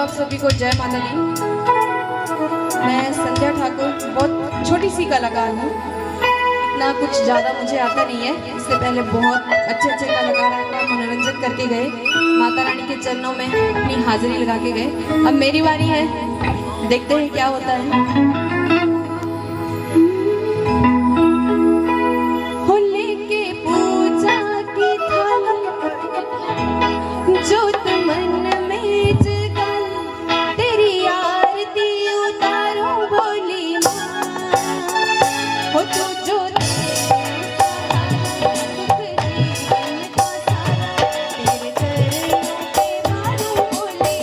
आप सभी को जय माता दी। मैं संध्या ठाकुर बहुत छोटी सी कलाकार हूँ, इतना कुछ ज़्यादा मुझे आता नहीं है। इससे पहले बहुत अच्छे अच्छे कलाकार का मनोरंजन करके गए, माता रानी के चरणों में अपनी हाजिरी लगा के गए। अब मेरी बारी है, देखते हैं क्या होता है। जोत मन में जगल तेरी आरती उतारो बोली माँ, हो तू जो तेरे चरणों पे मारो बोली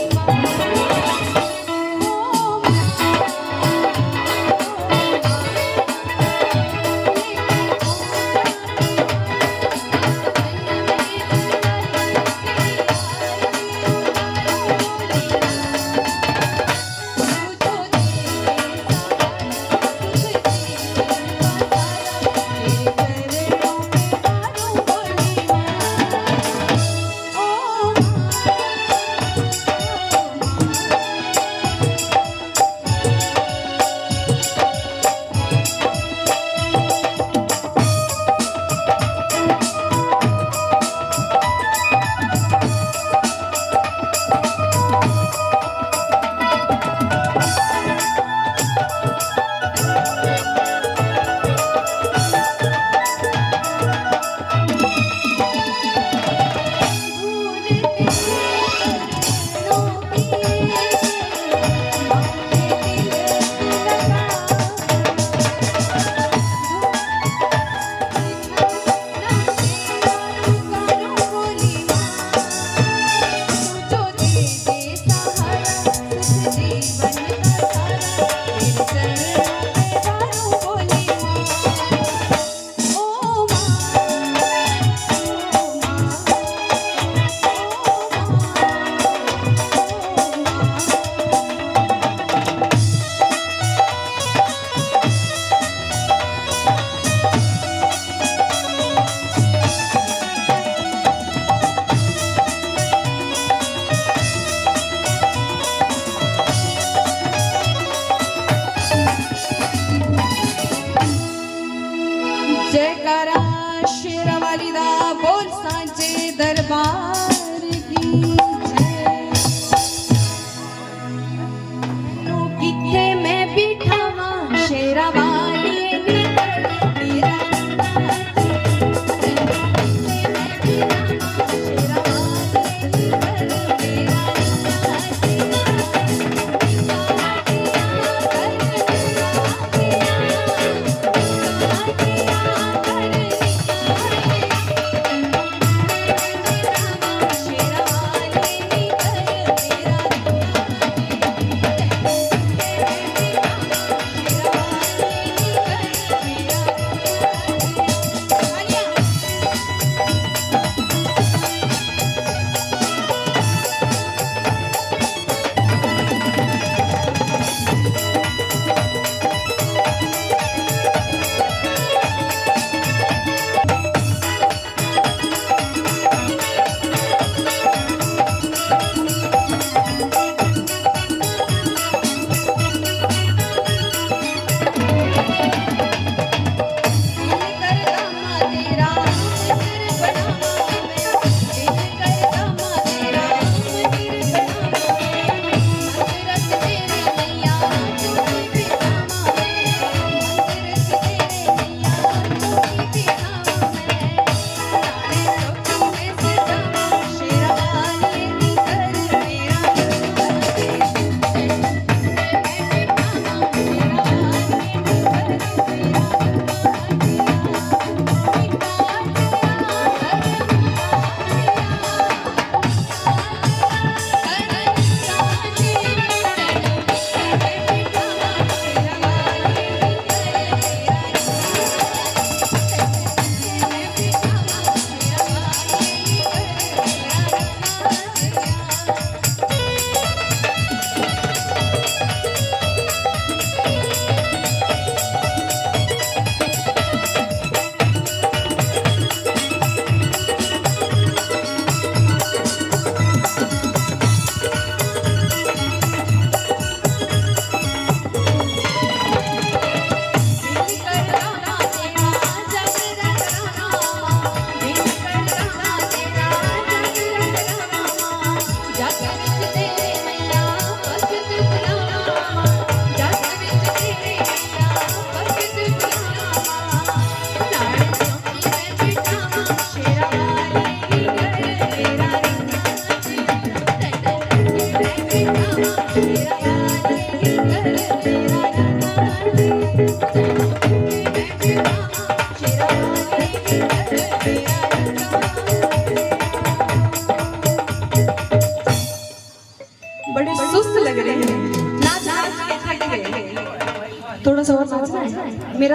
जयकारा शेरावाली दा बोल सांचे दरबार की जय। किथे मैं बिठावा शेरावाली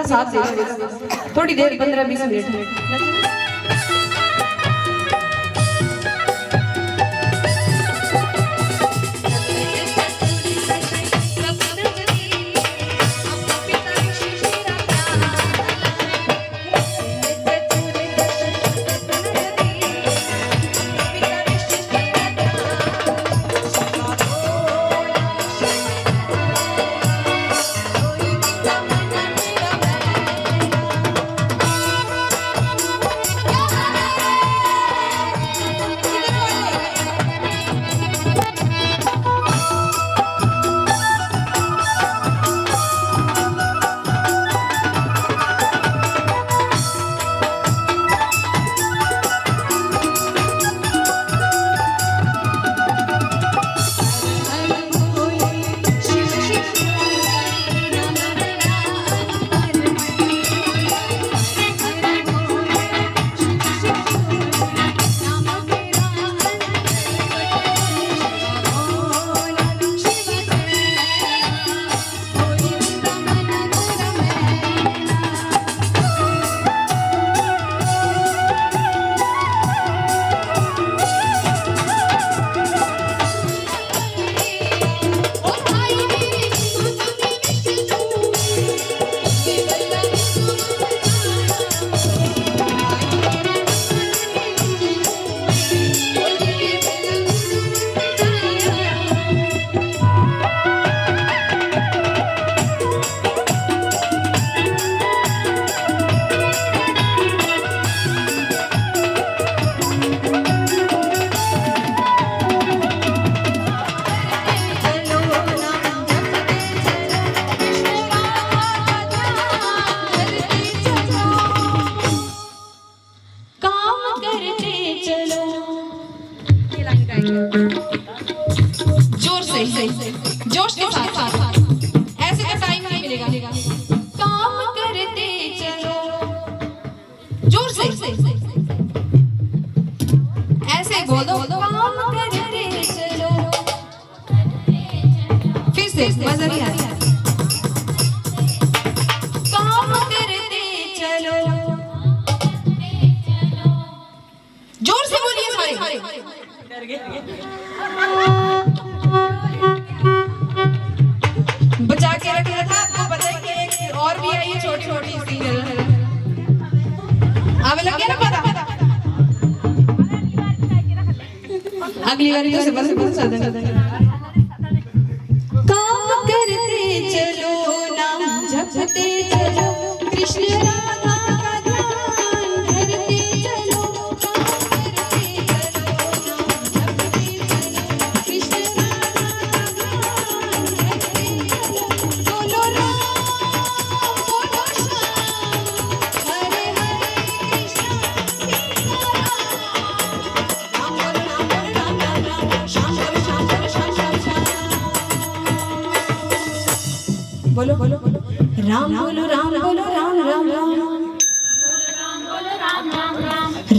साथ दे दो, थोड़ी देर 15-20 मिनट। जोर से जोश के साथ, ऐसे तो टाइम नहीं मिलेगा। काम करते चलो, जोर से ऐसे बोल दो, काम करते चलो। फिर से मजा नहीं आया। काम करते चलो, जोर से बोलिए सारे। बचा के रखा था आपको पता है कि और भी आई है छोटी छोटी सीरियल आवे लग गया ना पता। अगली बार तो से बस चल देना। काम करते चलो, नाम जपते चलो, कृष्ण राधा का ध्यान धरते चलो। बोलो बोलो राम बोलो राम बोलो राम राम राम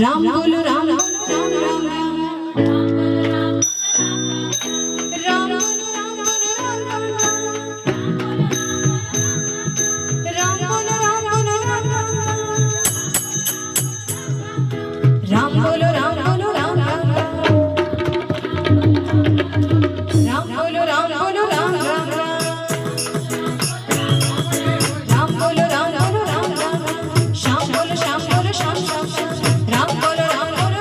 राम बोलो राम राम राम राम बोलो राम बोलो राम राम राम बोलो राम बोलो राम राम राम बोलो राम बोलो राम राम श्याम बोलो श्याम बोलो श्याम श्याम राम बोलो राम बोलो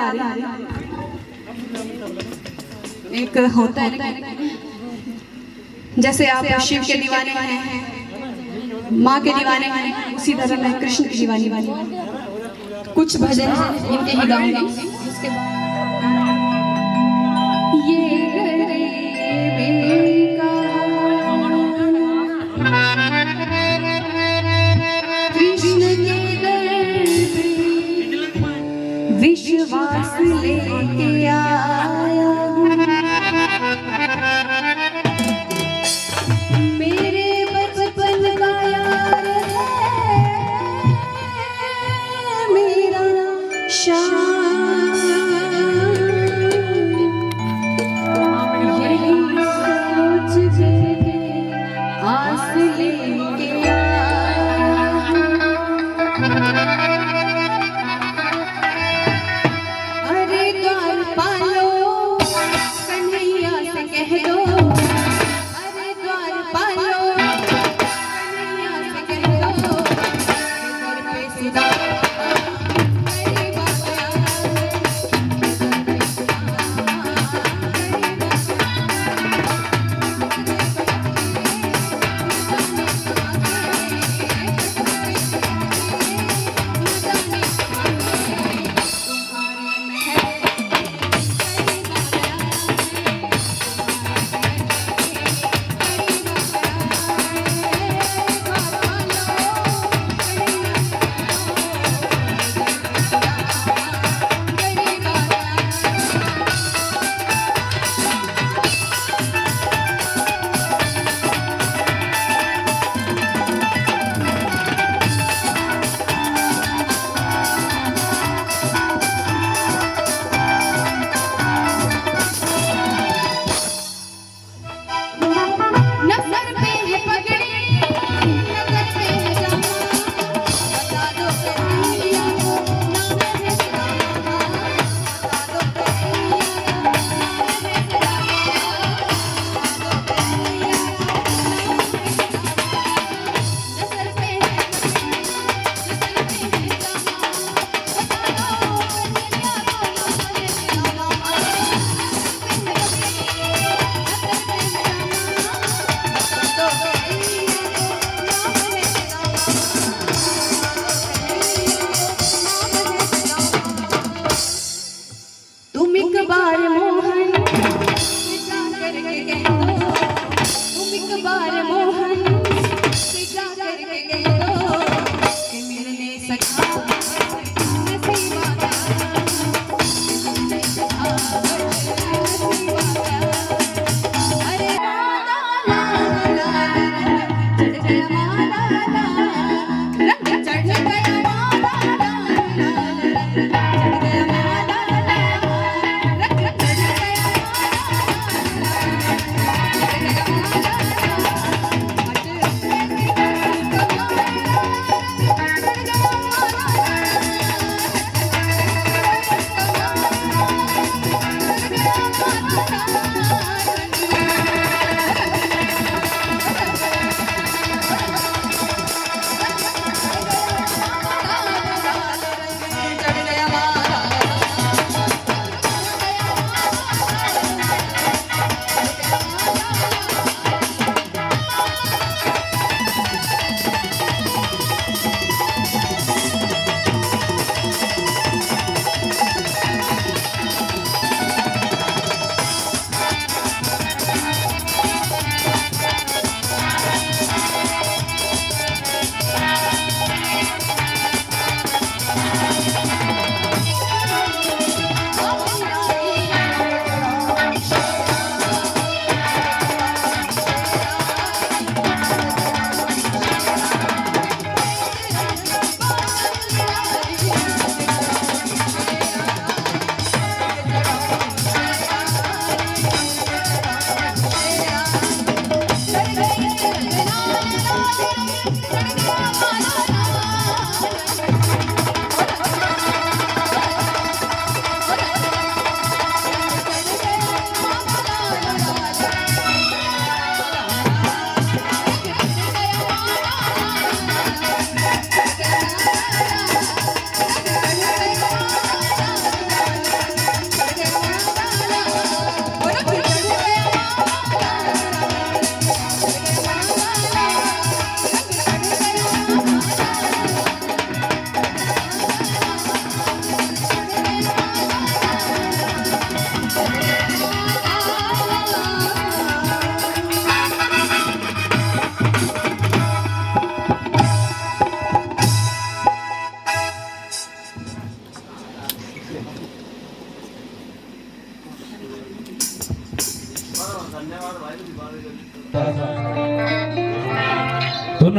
आ रही है। एक होता है ना, जैसे आप शिव के दीवाने हैं, माँ के दीवाने हैं, उसी तरह मैं कृष्ण की दीवानी वाली कुछ भजन इनके ही गाऊंगी। उसके बाद ये कृष्ण के दर पे विश्वास लेके आया हूँ, मेरे बचपन का यार है मेरा शान।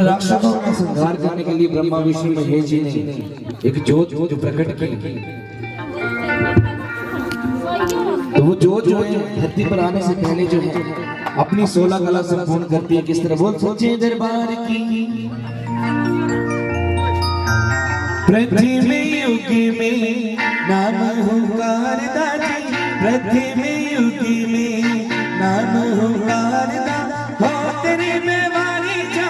राक्षसों का संहार करने के लिए ब्रह्मा विष्णु महेश जी ने एक जोत जो प्रकट की, तो वो जोत जो है धरती पर आने से पहले जो है अपनी 16 कला संपूर्ण करती है। किस तरह बोल सच्चे दरबार की पृथ्वी युग में नाम हुंकार दाजी, पृथ्वी युग में नाम हुंकार दा हो तेरे में वाली जा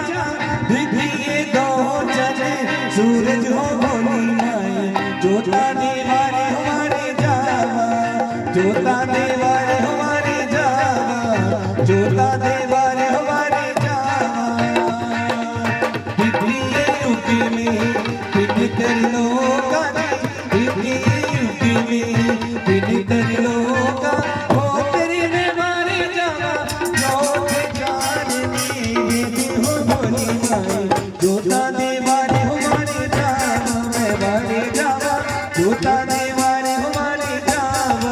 द्वितीय दो चले सूरज हो भोली माए जोता देवारे हमारे जावा, जोता देवारे हमारे जावा, जोता देवारे हमारे जावा। द्वितीय युग में कर लो गाने, द्वितीय युग में कर लो का हो तेरे में मारे जावा, जोत जानने हो भोली माए जोता देवारे हमारे जावा, मैं वाले जावा जोता देवारे हमारे जावा।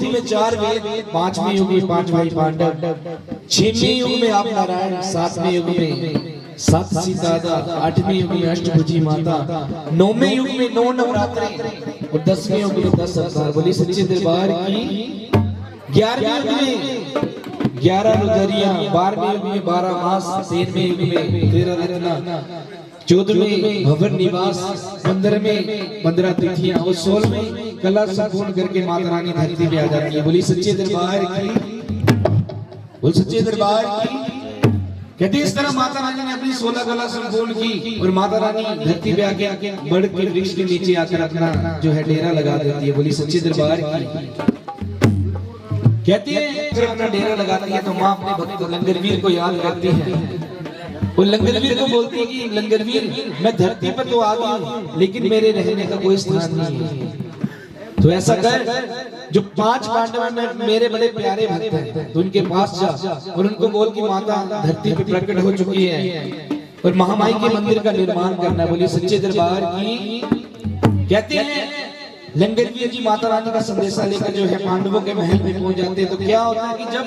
में 4 वेद, 5वें युग में 5 भाई पांडव, 6वें युग में आप नारायण, 7वें युग में 7 सीता, 8वें युग में अष्टभुजी माता, 9वें युग में 9 नवरात्रि और 10वें युग में 10 अवतार। बोली सच्चे दरबार की 11वें युग में 11 रुद्रियां, 12वें युग में 12 मास, 13वें युग में 13 रत्न, 14वें भवन निवास, 15वें 15 तिथियां और 16वें कला संपूर्ण करके माता रानी धरती पे आ जाती है। बोली सच्चे दरबार की, बोल सच्चे दरबार की। कहते इस तरह माता रानी ने अपनी 16 कला संपूर्ण की और माता रानी धरती पे आके बड़ के वृक्ष के नीचे आकर अपना जो है डेरा लगा देती है। बोली सच्चे दरबार की। कहती है जब अपना डेरा लगाती है तो माँ अपने भक्त लंगरवीर को याद करती है। वो लंगरवीर को बोलती है कि लंगरवीर मैं धरती पर तो आ गई लेकिन मेरे रहने का कोई स्थान नहीं है, तो ऐसा कर जो 5 पांडव में मेरे बड़े प्यारे भक्त हैं तो उनके पास जा और उनको बोल कि माता धरती पे प्रकट हो चुकी है और महामाई के मंदिर का निर्माण करना। बोली सच्चे दरबार की। कहते हैं लंगरवीर जी माता रानी का संदेशा लेकर जो है पांडवों के महल में पहुंच जाते हैं। तो क्या होता है कि जब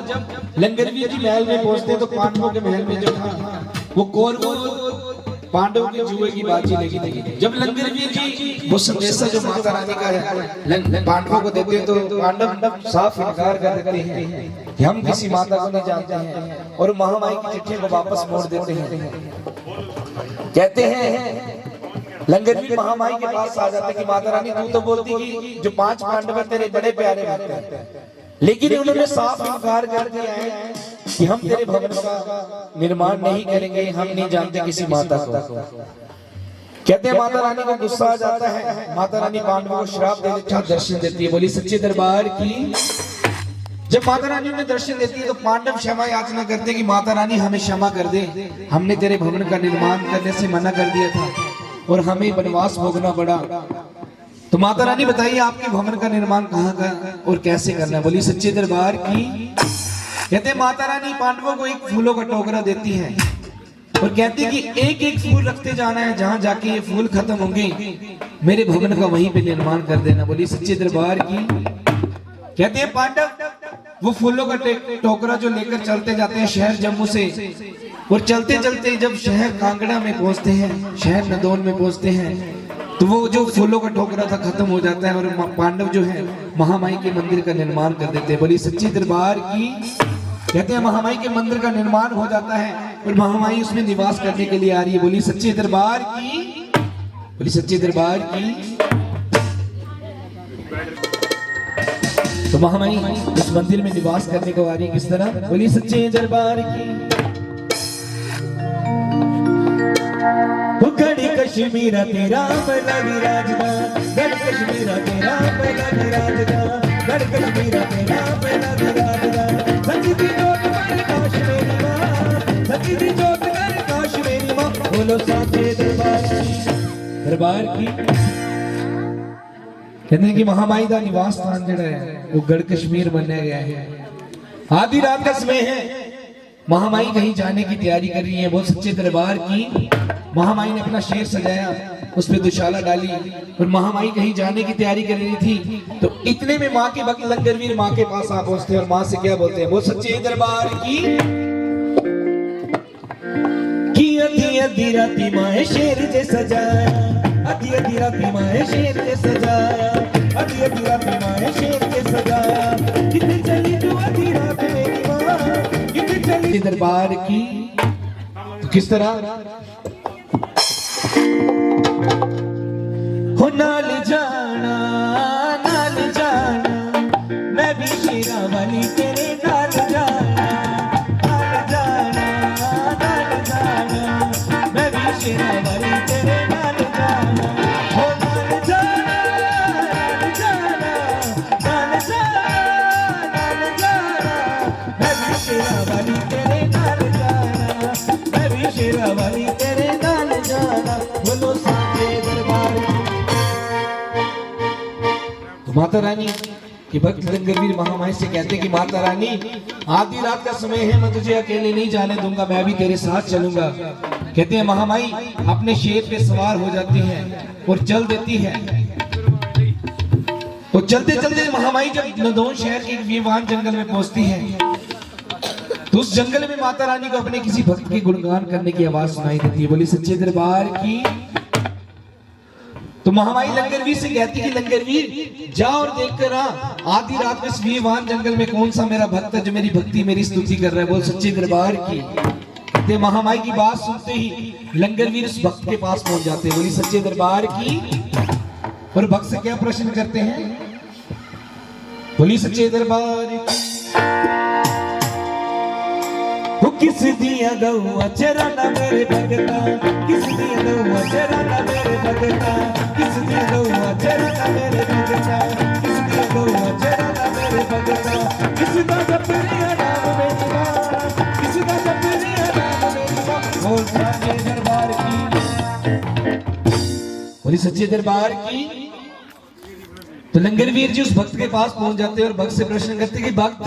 लंगरवीर जी महल में पहुंचते हैं तो पांडवों के महल में जो था वो कौरवों पांडवों के जुए की बाजी लगी थी। जब लंगरवीर जी वो संदेशा जो माता रानी का पांडवों को देते हैं तो पांडव साफ इनकार कर देते हैं कि हम किसी माता को नहीं जानते हैं और महामाई की चिट्ठी को वापस मोड़ देते हैं। कहते हैं लंगरवीर महामाई के पास आ जाते कि माता रानी तू तो बोलती कि जो 5 पांडव तेरे बड़े प्यारे भक्त हैं, लेकिन उन्होंने साफ इनकार कर दिया है कि हम तेरे भवन का निर्माण नहीं करेंगे, हम नहीं जानते किसी माता को। कहते हैं माता रानी को गुस्सा आ जाता है, माता रानी पांडवों को श्राप दे देती है, दर्शन देती है। बोली सच्चे दरबार की। जब माता रानी उन्हें दर्शन देती है तो पांडव क्षमा याचना करते हैं कि माता रानी हमें क्षमा कर दे, हमने तेरे भवन का निर्माण करने से मना कर दिया था और हमें वनवास भोगना पड़ा। तो माता रानी बताइए आपके भवन का निर्माण कहाँ का और कैसे करना है। बोली सच्चे दरबार की। कहते माता रानी पांडवों को एक फूलों का टोकरा देती है और कहती है कि एक एक फूल रखते जाना है, जहां जाके ये फूल खत्म होंगे मेरे भवन का वहीं पे निर्माण कर देना। बोली सच्चे दरबार की। कहते हैं पांडव वो फूलों का टोकरा जो लेकर चलते जाते हैं शहर जम्मू से, और चलते चलते जब शहर कांगड़ा में पहुंचते हैं, शहर नदौन में पहुंचते हैं, तो वो जो फूलों का टोकरा था खत्म हो जाता है और पांडव जो है महामाई के मंदिर का निर्माण कर देते हैं। बोली सच्ची दरबार की। कहते हैं महामाई के मंदिर का निर्माण हो जाता है और महामाई उसमें निवास करने के लिए आ रही है। बोली सच्चे दरबार की। बोली सच्चे दरबार की। तो महामाई उस मंदिर में निवास करने को आ रही है। किस तरह? बोली सच्चे दरबार की। गढ़ कश्मीरा तेरा पहला विराजदा, गढ़ कश्मीरा तेरा पहला विराजदा, गढ़ कश्मीरा तेरा पहला विराजदा। सच्ची दी जोत कर काश मेरी मां, सच्ची दी जोत कर काश मेरी मां। बोलो सच्चे दरबार की। दरबार की। कहते हैं कि महामाई का निवास स्थान जड़ा है वो गढ़ कश्मीर बनया गया है। आधी रात का समय है, महामाई कहीं जाने की तैयारी कर रही है। बहुत सच्चे दरबार की महामाई ने अपना शेर सजाया, उस पर दुशाला डाली और महामाई कहीं जाने की तैयारी कर रही थी। तो इतने में माँ के भक्त लंगरवीर माँ के पास आ पहुंचते हैं और माँ से क्या बोलते हैं, बहुत सच्चे दरबार की अधी अधी राती माए शेर जे सजाया, अधी अधी राती माए शेर जे सजाया, अधी अधी राती माए शेर जे सजाया, कितने चली तू अधी रात मेरी माँ, कितने चली दरबार की। तो किस तरह हो नाल जाना मैं भी शेरा वाली तेरे नाल जाना, मैं भी शेरा वाली तेरे नाल जाना, हो नाल जाना, मैं भी शेरा वाली तेरे नाल जाना, मैं भी शेरा वाली तेरे नाल जाना, बोलो साचे दरबार। तो माता रानी कि भक्त लंगरवीर महामाई से कहते हैं कि माता रानी आधी रात का समय है, मैं तुझे अकेले नहीं जाने दूंगा, मैं भी तेरे साथ चलूंगा। कहते हैं महामाई अपने शेर पे सवार हो जाती है और चल देती है। और चलते चलते महामाई जब नदौन शहर के वीवान जंगल में पहुंचती है तो उस जंगल में माता रानी को अपने किसी भक्त के गुणगान करने की आवाज सुनाई देती है। बोली सच्चे दरबार की। तो महामाई लंगरवीर से कहती कि लंगरवीर जा और देखकर आ, आधी रात में वीवान जंगल में कौन सा मेरा भक्त है जो मेरी भक्ति मेरी स्तुति कर रहा है। बोल सच्चे दरबार की। कहते महामाई की बात सुनते ही लंगरवीर उस भक्त के पास पहुंच जाते हैं। बोली सच्चे दरबार की। और भक्त से क्या प्रश्न करते हैं, बोली सच्चे दरबार की। किस दिया गौआ चराना मेरे भगता, किस दिया गौआ चराना मेरे भगता, किस दिया गौआ चराना मेरे भगता, किस दिया गौआ चराना मेरे भगता, किसका जपरिया नाम मेरी माँ, किसका जपरिया नाम मेरी माँ। बोल सच्चे दरबार की। बोली सच्चे दरबार की। तो लंगरवीर जी उस भक्त के पास पहुंच जाते हैं और भक्त से प्रश्न करते कि भक्त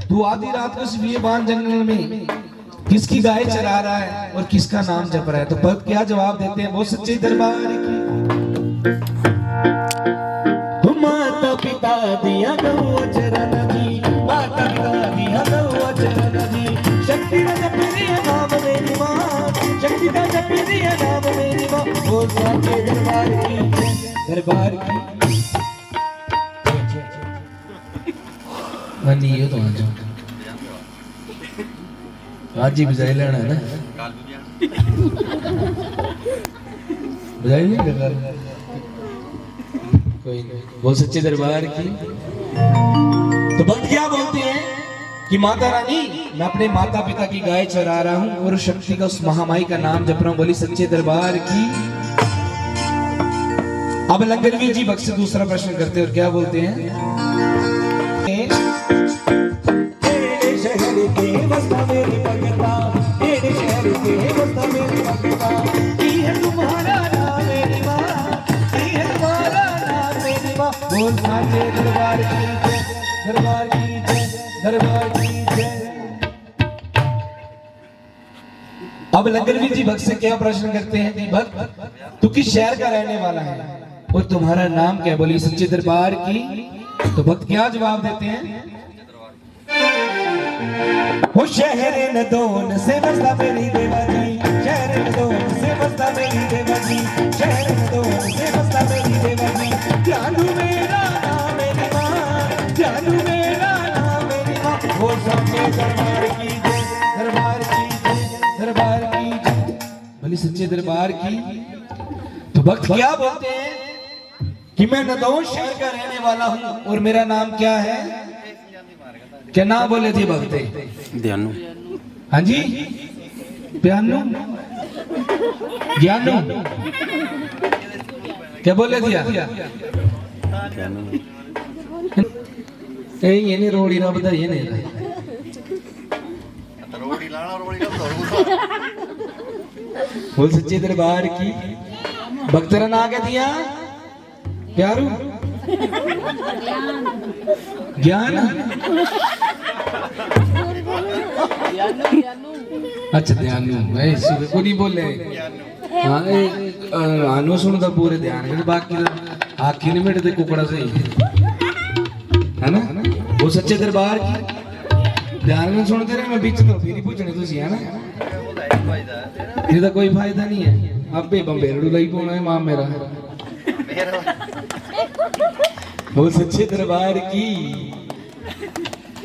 तू आधी रात को इस वीरबान जंगल में किसकी गाय चरा रहा है और किसका नाम जप रहा है। तो भक्त क्या जवाब देते हैं, बहुत सच्चे दरबार की। माता पिता दिया गौ चरण जी, माता पिता दिया गौ चरण जी, शक्ति का जपरिया नाम मेरी माँ, शक्ति का जपरिया नाम मेरी माँ। बहुत सच्चे दरबार की। दरबार की ये तो आज ही बजाई लेना है ना, बजाई नहीं करना कोई नहीं। बहुत सच्चे दरबार की। तो भक्त क्या बोलते हैं कि माता रानी मैं अपने माता पिता की गाय चरा रहा हूं और शक्ति का उस महामाई का नाम जप रहा हूं। बोली सच्चे दरबार की। अब लंगरवीर जी भक्त से दूसरा प्रश्न करते हैं और क्या बोलते हैं, मेरी भगता, तेरे शहर के बसता मेरी भगता, की है तुम्हारा नाम मेरी माँ, की है तुम्हारा नाम मेरी माँ। बोल साचे दरबार की जय, दरबार की जय, दरबार की जय। अब लंगरवीर जी भक्त से क्या प्रश्न करते हैं कि भक्त तू किस शहर का रहने वाला है और तुम्हारा नाम क्या। बोली सच्चे दरबार की। तो भक्त क्या जवाब देते हैं, वो शहर नदौन से बसता मेरी देवा जी, शहर नदौन से बसता मेरी देवा जी, शहर नदौन से बसता मेरी देवा जी। जानू मेरा नाम मेरी माँ, जानू मेरा नाम मेरी माँ। वो सच्चे दरबार की जय, दरबार की जय, दरबार की जय। बोली सच्चे दरबार की। तो भक्त क्या बोलते हैं कि मैं नदौन शहर का रहने वाला हूँ और मेरा नाम क्या है। क्या नाम बोले थे भक्त? ध्यानु। हाँ जी, प्यानु, ज्ञानु, क्या बोले दिया? ये नहीं रोड़ी ना बता, ये नहीं रोड़ी लाना रोड़ी का बोल सच्चे दरबार की। भक्त ना क्या दिया प्यारू ज्ञान। अच्छा ध्यान मैं इसी को नहीं बोले हाँ आनो सुनता पूरे ध्यान के बाकी आखी नहीं मिटते कुकड़ा से है ना वो सच्चे दरबार की ध्यान में सुनते रहे मैं बीच में फिर पूछने तुसी है ना ਇਹਦਾ कोई फायदा नहीं है आपे बंबेरड़ू लाई पाना है मां मेरा वो सच्चे दरबार की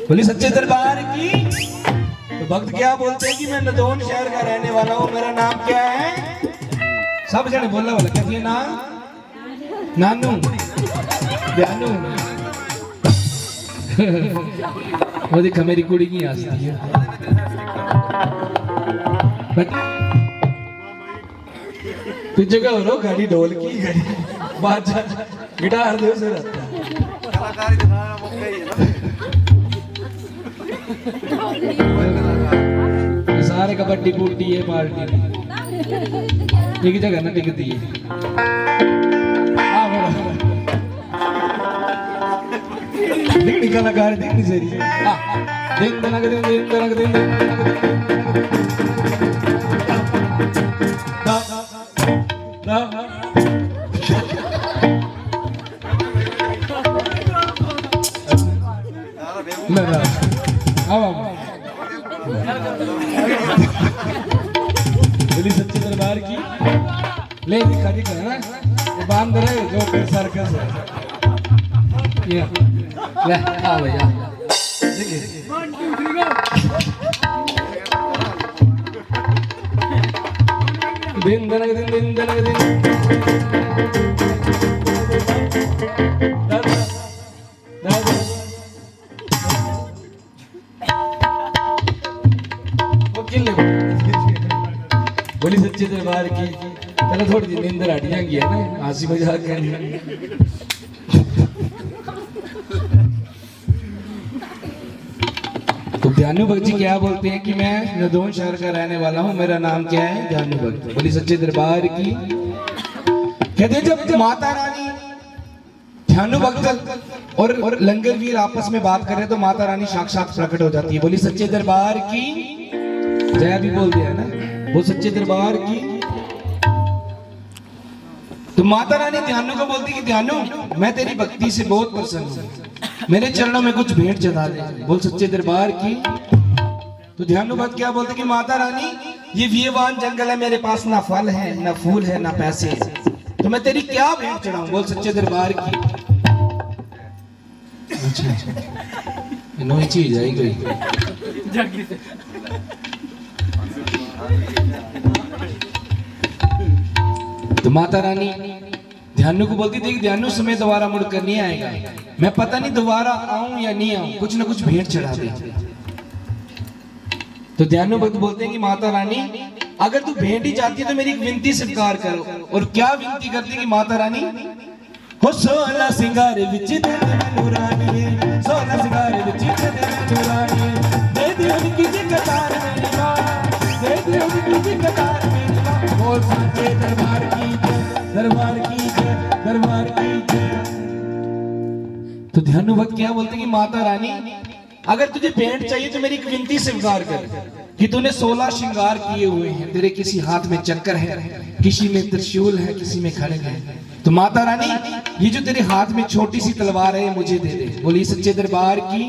बोली सच्चे दरबार की तो भक्त क्या बोलते हैं कि मैं नदौन शहर का रहने वाला हूँ मेरा नाम क्या है सब जने बोला वाला कहती है ना नानू जानू वो देखा मेरी कुड़ी की हंसती है तू जगह हो गाड़ी ढोल की गाड़ी बाजा गिटार दे उसे कलाकारी दिखाना मौका ही है ना सारे कबड्डी बूटी है पार्टी एक जगह ना टिकती है देख कलाकार देखनी सही दिन दिन दिन दिन बोली सच्चे दरबार की ले दिखा दिखा है ना बांध रहे जो सर्कस है ये ले आ भैया दिन दिन बोली सच्चे दरबार की पहले थोड़ी सी नींद हट जाएंगी है ना हंसी मजाक करनी तो ध्यानु भक्त जी क्या बोलते हैं कि मैं नदौन शहर का रहने वाला हूँ मेरा नाम क्या है ध्यानु भक्त बोली सच्चे दरबार की कहते हैं जब माता रानी ध्यानु भक्त और लंगर वीर आपस में बात कर रहे तो माता रानी साक्षात प्रकट हो जाती है बोली सच्चे दरबार की जया भी बोल दिया ना वो सच्चे दरबार की तो माता रानी ध्यानु को बोलती कि ध्यानु मैं तेरी भक्ति से बहुत प्रसन्न हूँ मेरे चरणों में कुछ भेंट चढ़ा दे बोल सच्चे दरबार की तो ध्यानु भक्त क्या बोलते कि माता रानी ये वीरवान जंगल है मेरे पास ना फल है ना फूल है ना पैसे है तो मैं तेरी क्या भेंट चढ़ाऊं बोल सच्चे दरबार की अच्छा नई चीज आई गई तो माता रानी ध्यानु को बोलती थी कि ध्यानु समय दोबारा मुड़कर नहीं आएगा मैं पता नहीं दोबारा आऊं या नहीं आऊं कुछ ना कुछ भेंट चढ़ा दे तो ध्यानु भक्त बोलते हैं कि माता रानी अगर तू भेंट ही चाहती है तो मेरी एक विनती स्वीकार करो और क्या विनती करती है कि माता रानी हो सोना सिंगार विच मैनू रानी सोना सिंगार विच मैनू रानी दे दियो की कतार मेरी मां दे दियो की कतार मेरी मां बोल सच्चे दरबार की दरबार की दरबार की तो ध्यानु भक्त क्या बोलते हैं कि माता रानी अगर तुझे भेंट चाहिए तो मेरी एक विनती स्वीकार कर कि तूने 16 श्रृंगार किए हुए हैं तेरे किसी हाथ में चक्कर है किसी में त्रिशूल है किसी में खड़ग है तो माता रानी ये जो तेरे हाथ में छोटी सी तलवार है मुझे दे दे बोली सच्चे दरबार की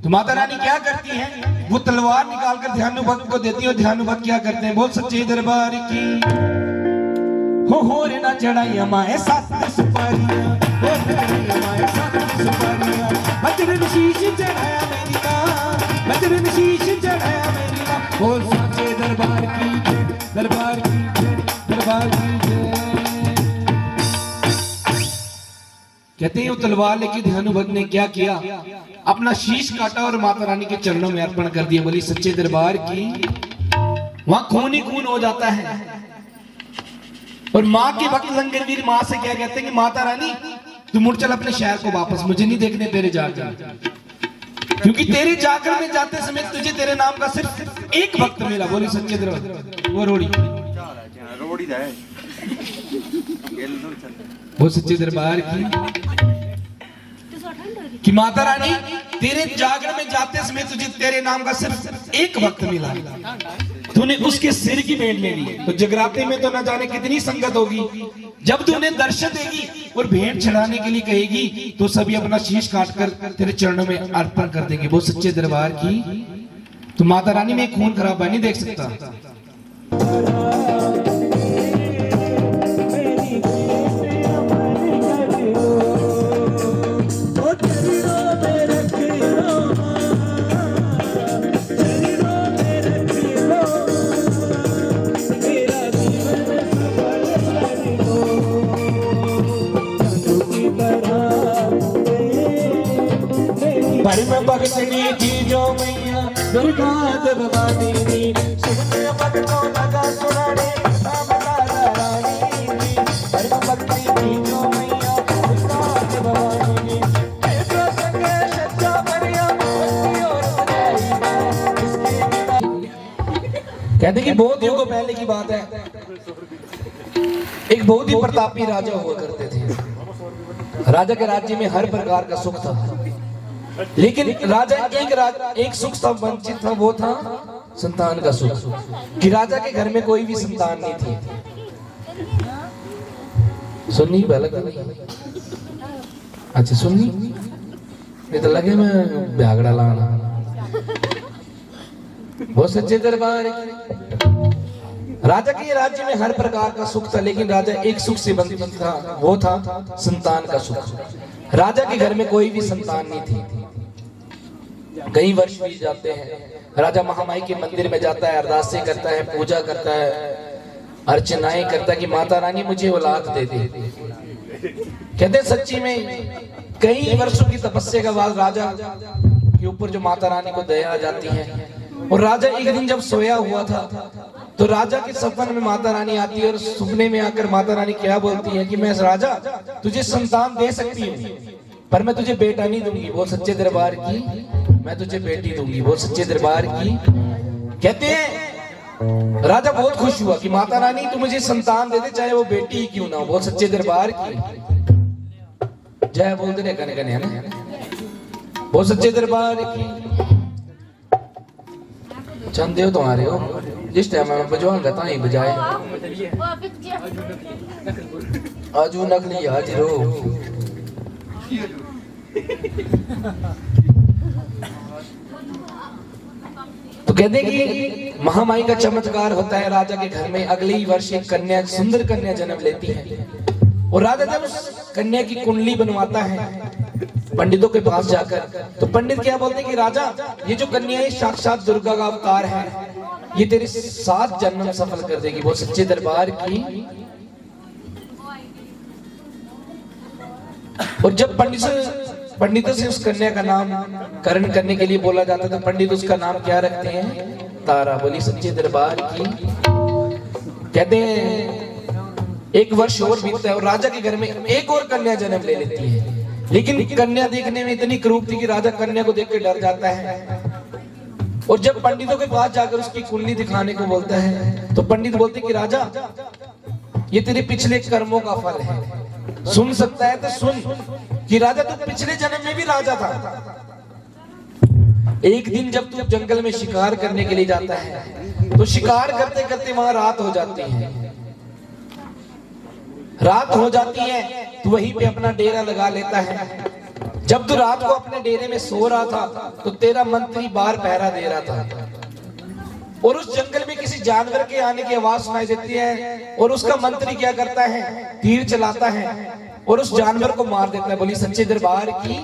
तो माता रानी क्या करती है वो तलवार निकालकर ध्यानु भक्त को देती है और ध्यानु भक्त क्या करते हैं बोल सच्चे दरबार की हो रे ना चढ़ाइया माए सात सुपारियां हो रे माए सात सुपारियां बजरंग शीश चढ़ाया मेरी मां बजरंग शीश चढ़ाया मेरी मां बोल सच्चे दरबार की दरबार की दरबार की कहते हैं वो तलवार लेके ध्यानु भक्त ने क्या किया अपना शीश काटा और माता रानी के चरणों में अर्पण कर दिया बोली सच्चे दरबार की वहां खून ही खून हो जाता है और माँ के भक्त लंगरवीर माँ से क्या कहते हैं कि माता रानी तू मुड़ चल अपने शहर को वापस मुझे नहीं देखने तेरे जाकर क्योंकि तेरे जाकर में जाते समय तुझे तेरे नाम का सिर्फ एक भक्त मिला बोली सच्चे दरबार वो रोड़ी वो सच्चे दरबार कि माता रानी तेरे जागरण में जाते समय तुझे तेरे नाम का सिर्फ एक वक्त मिला, तूने उसके सिर की भेंट ले ली। तो जगराते में तो न जाने कितनी संगत होगी, जब तू उन्हें दर्शन देगी और भेंट चढ़ाने के लिए कहेगी तो सभी अपना शीश काटकर तेरे चरणों में अर्पण कर देंगे। वो सच्चे दरबार की तो माता रानी में खून खराबा नहीं देख सकता। परम भक्तनी की जो मैया दुर्गा भवानी सुनने भक्तों लगा सुनाने परम भक्ति की जो मैया दुर्गा भवानी कहते कि बहुत युगों पहले की बात है, एक बहुत ही प्रतापी राजा हुआ करते थे। राजा के राज्य में हर प्रकार का सुख था, लेकिन राजा एक सुख था वंचित था, वो था संतान का सुख। कि राजा के घर में कोई भी संतान नहीं थी। सुननी पहले अच्छा सुननी नहीं तो लगे मैं ब्यागड़ा लाना। वो सच्चे दरबार राजा के राज्य में हर प्रकार का सुख था, लेकिन राजा एक सुख से वंचित था, वो था संतान का सुख। राजा के घर में कोई भी संतान नहीं थी। कई वर्ष बीत जाते हैं, राजा महामाई के मंदिर में जाता है, अरदासें करता है, पूजा करता है, अर्चनाएं करता है कि माता रानी मुझे औलाद दे दे। कहते सच्ची में कई वर्षों की तपस्या के बाद राजा के ऊपर जो माता रानी को दया आ जाती है। और राजा एक दिन जब सोया हुआ था तो राजा के सपन में माता रानी आती है और सपने में आकर माता रानी क्या बोलती है कि मैं राजा तुझे संतान दे सकती हूँ, पर मैं तुझे बेटा नहीं दूंगी। वो सच्चे दरबार की मैं तुझे बेटी दूंगी। वो सच्चे दरबार की कहते हैं राजा बहुत खुश हुआ कि माता रानी तू मुझे संतान दे दे, चाहे वो बेटी ही क्यों ना हो। वो सच्चे दरबार की जय बोलते रहे कने कने है ना। वो सच्चे दरबार की चंदे हो तुम्हारे हो, जिस टाइम मैं बजवाऊंगा ता ही बजाए। आज वो नकली आज रो तो कहते कि महामाई का चमत्कार होता है। राजा के घर में अगले ही वर्ष एक कन्या, सुंदर कन्या जन्म लेती है। और राजा जब उस कन्या की कुंडली बनवाता है पंडितों के पास जाकर, तो पंडित क्या बोलते हैं कि राजा ये जो कन्या है साक्षात दुर्गा का अवतार है, ये तेरे 7 जन्म सफल कर देगी। वो सच्चे दरबार की और जब पंडितों से उस कन्या का नाम करण करने के लिए बोला जाता है तो पंडित उसका नाम क्या रखते हैं? तारा। बोली सच्चे दरबार की। कहते हैं एक वर्ष और बीतता है और राजा के घर में एक और कन्या जन्म ले लेती है। लेकिन कन्या देखने में इतनी क्रूप थी कि राजा कन्या को देख के डर जाता है। और जब पंडितों के पास जाकर उसकी कुंडली दिखाने को बोलता है तो पंडित बोलते कि राजा ये तेरे पिछले कर्मों का फल है, सुन सकता है तो सुन कि राजा तू पिछले जन्म में भी राजा था। एक दिन जब तू जंगल में शिकार करने के लिए जाता है तो शिकार करते करते वहां रात हो जाती है। रात हो जाती है तो वहीं पे अपना डेरा लगा लेता है। जब तू रात को अपने डेरे में सो रहा था तो तेरा मंत्री बाहर पहरा दे रहा था और उस जंगल में किसी जानवर के आने की आवाज सुनाई देती है और उसका मंत्री क्या करता है? तीर चलाता है और उस जानवर को मार देता है। बोली सच्चे दरबार की।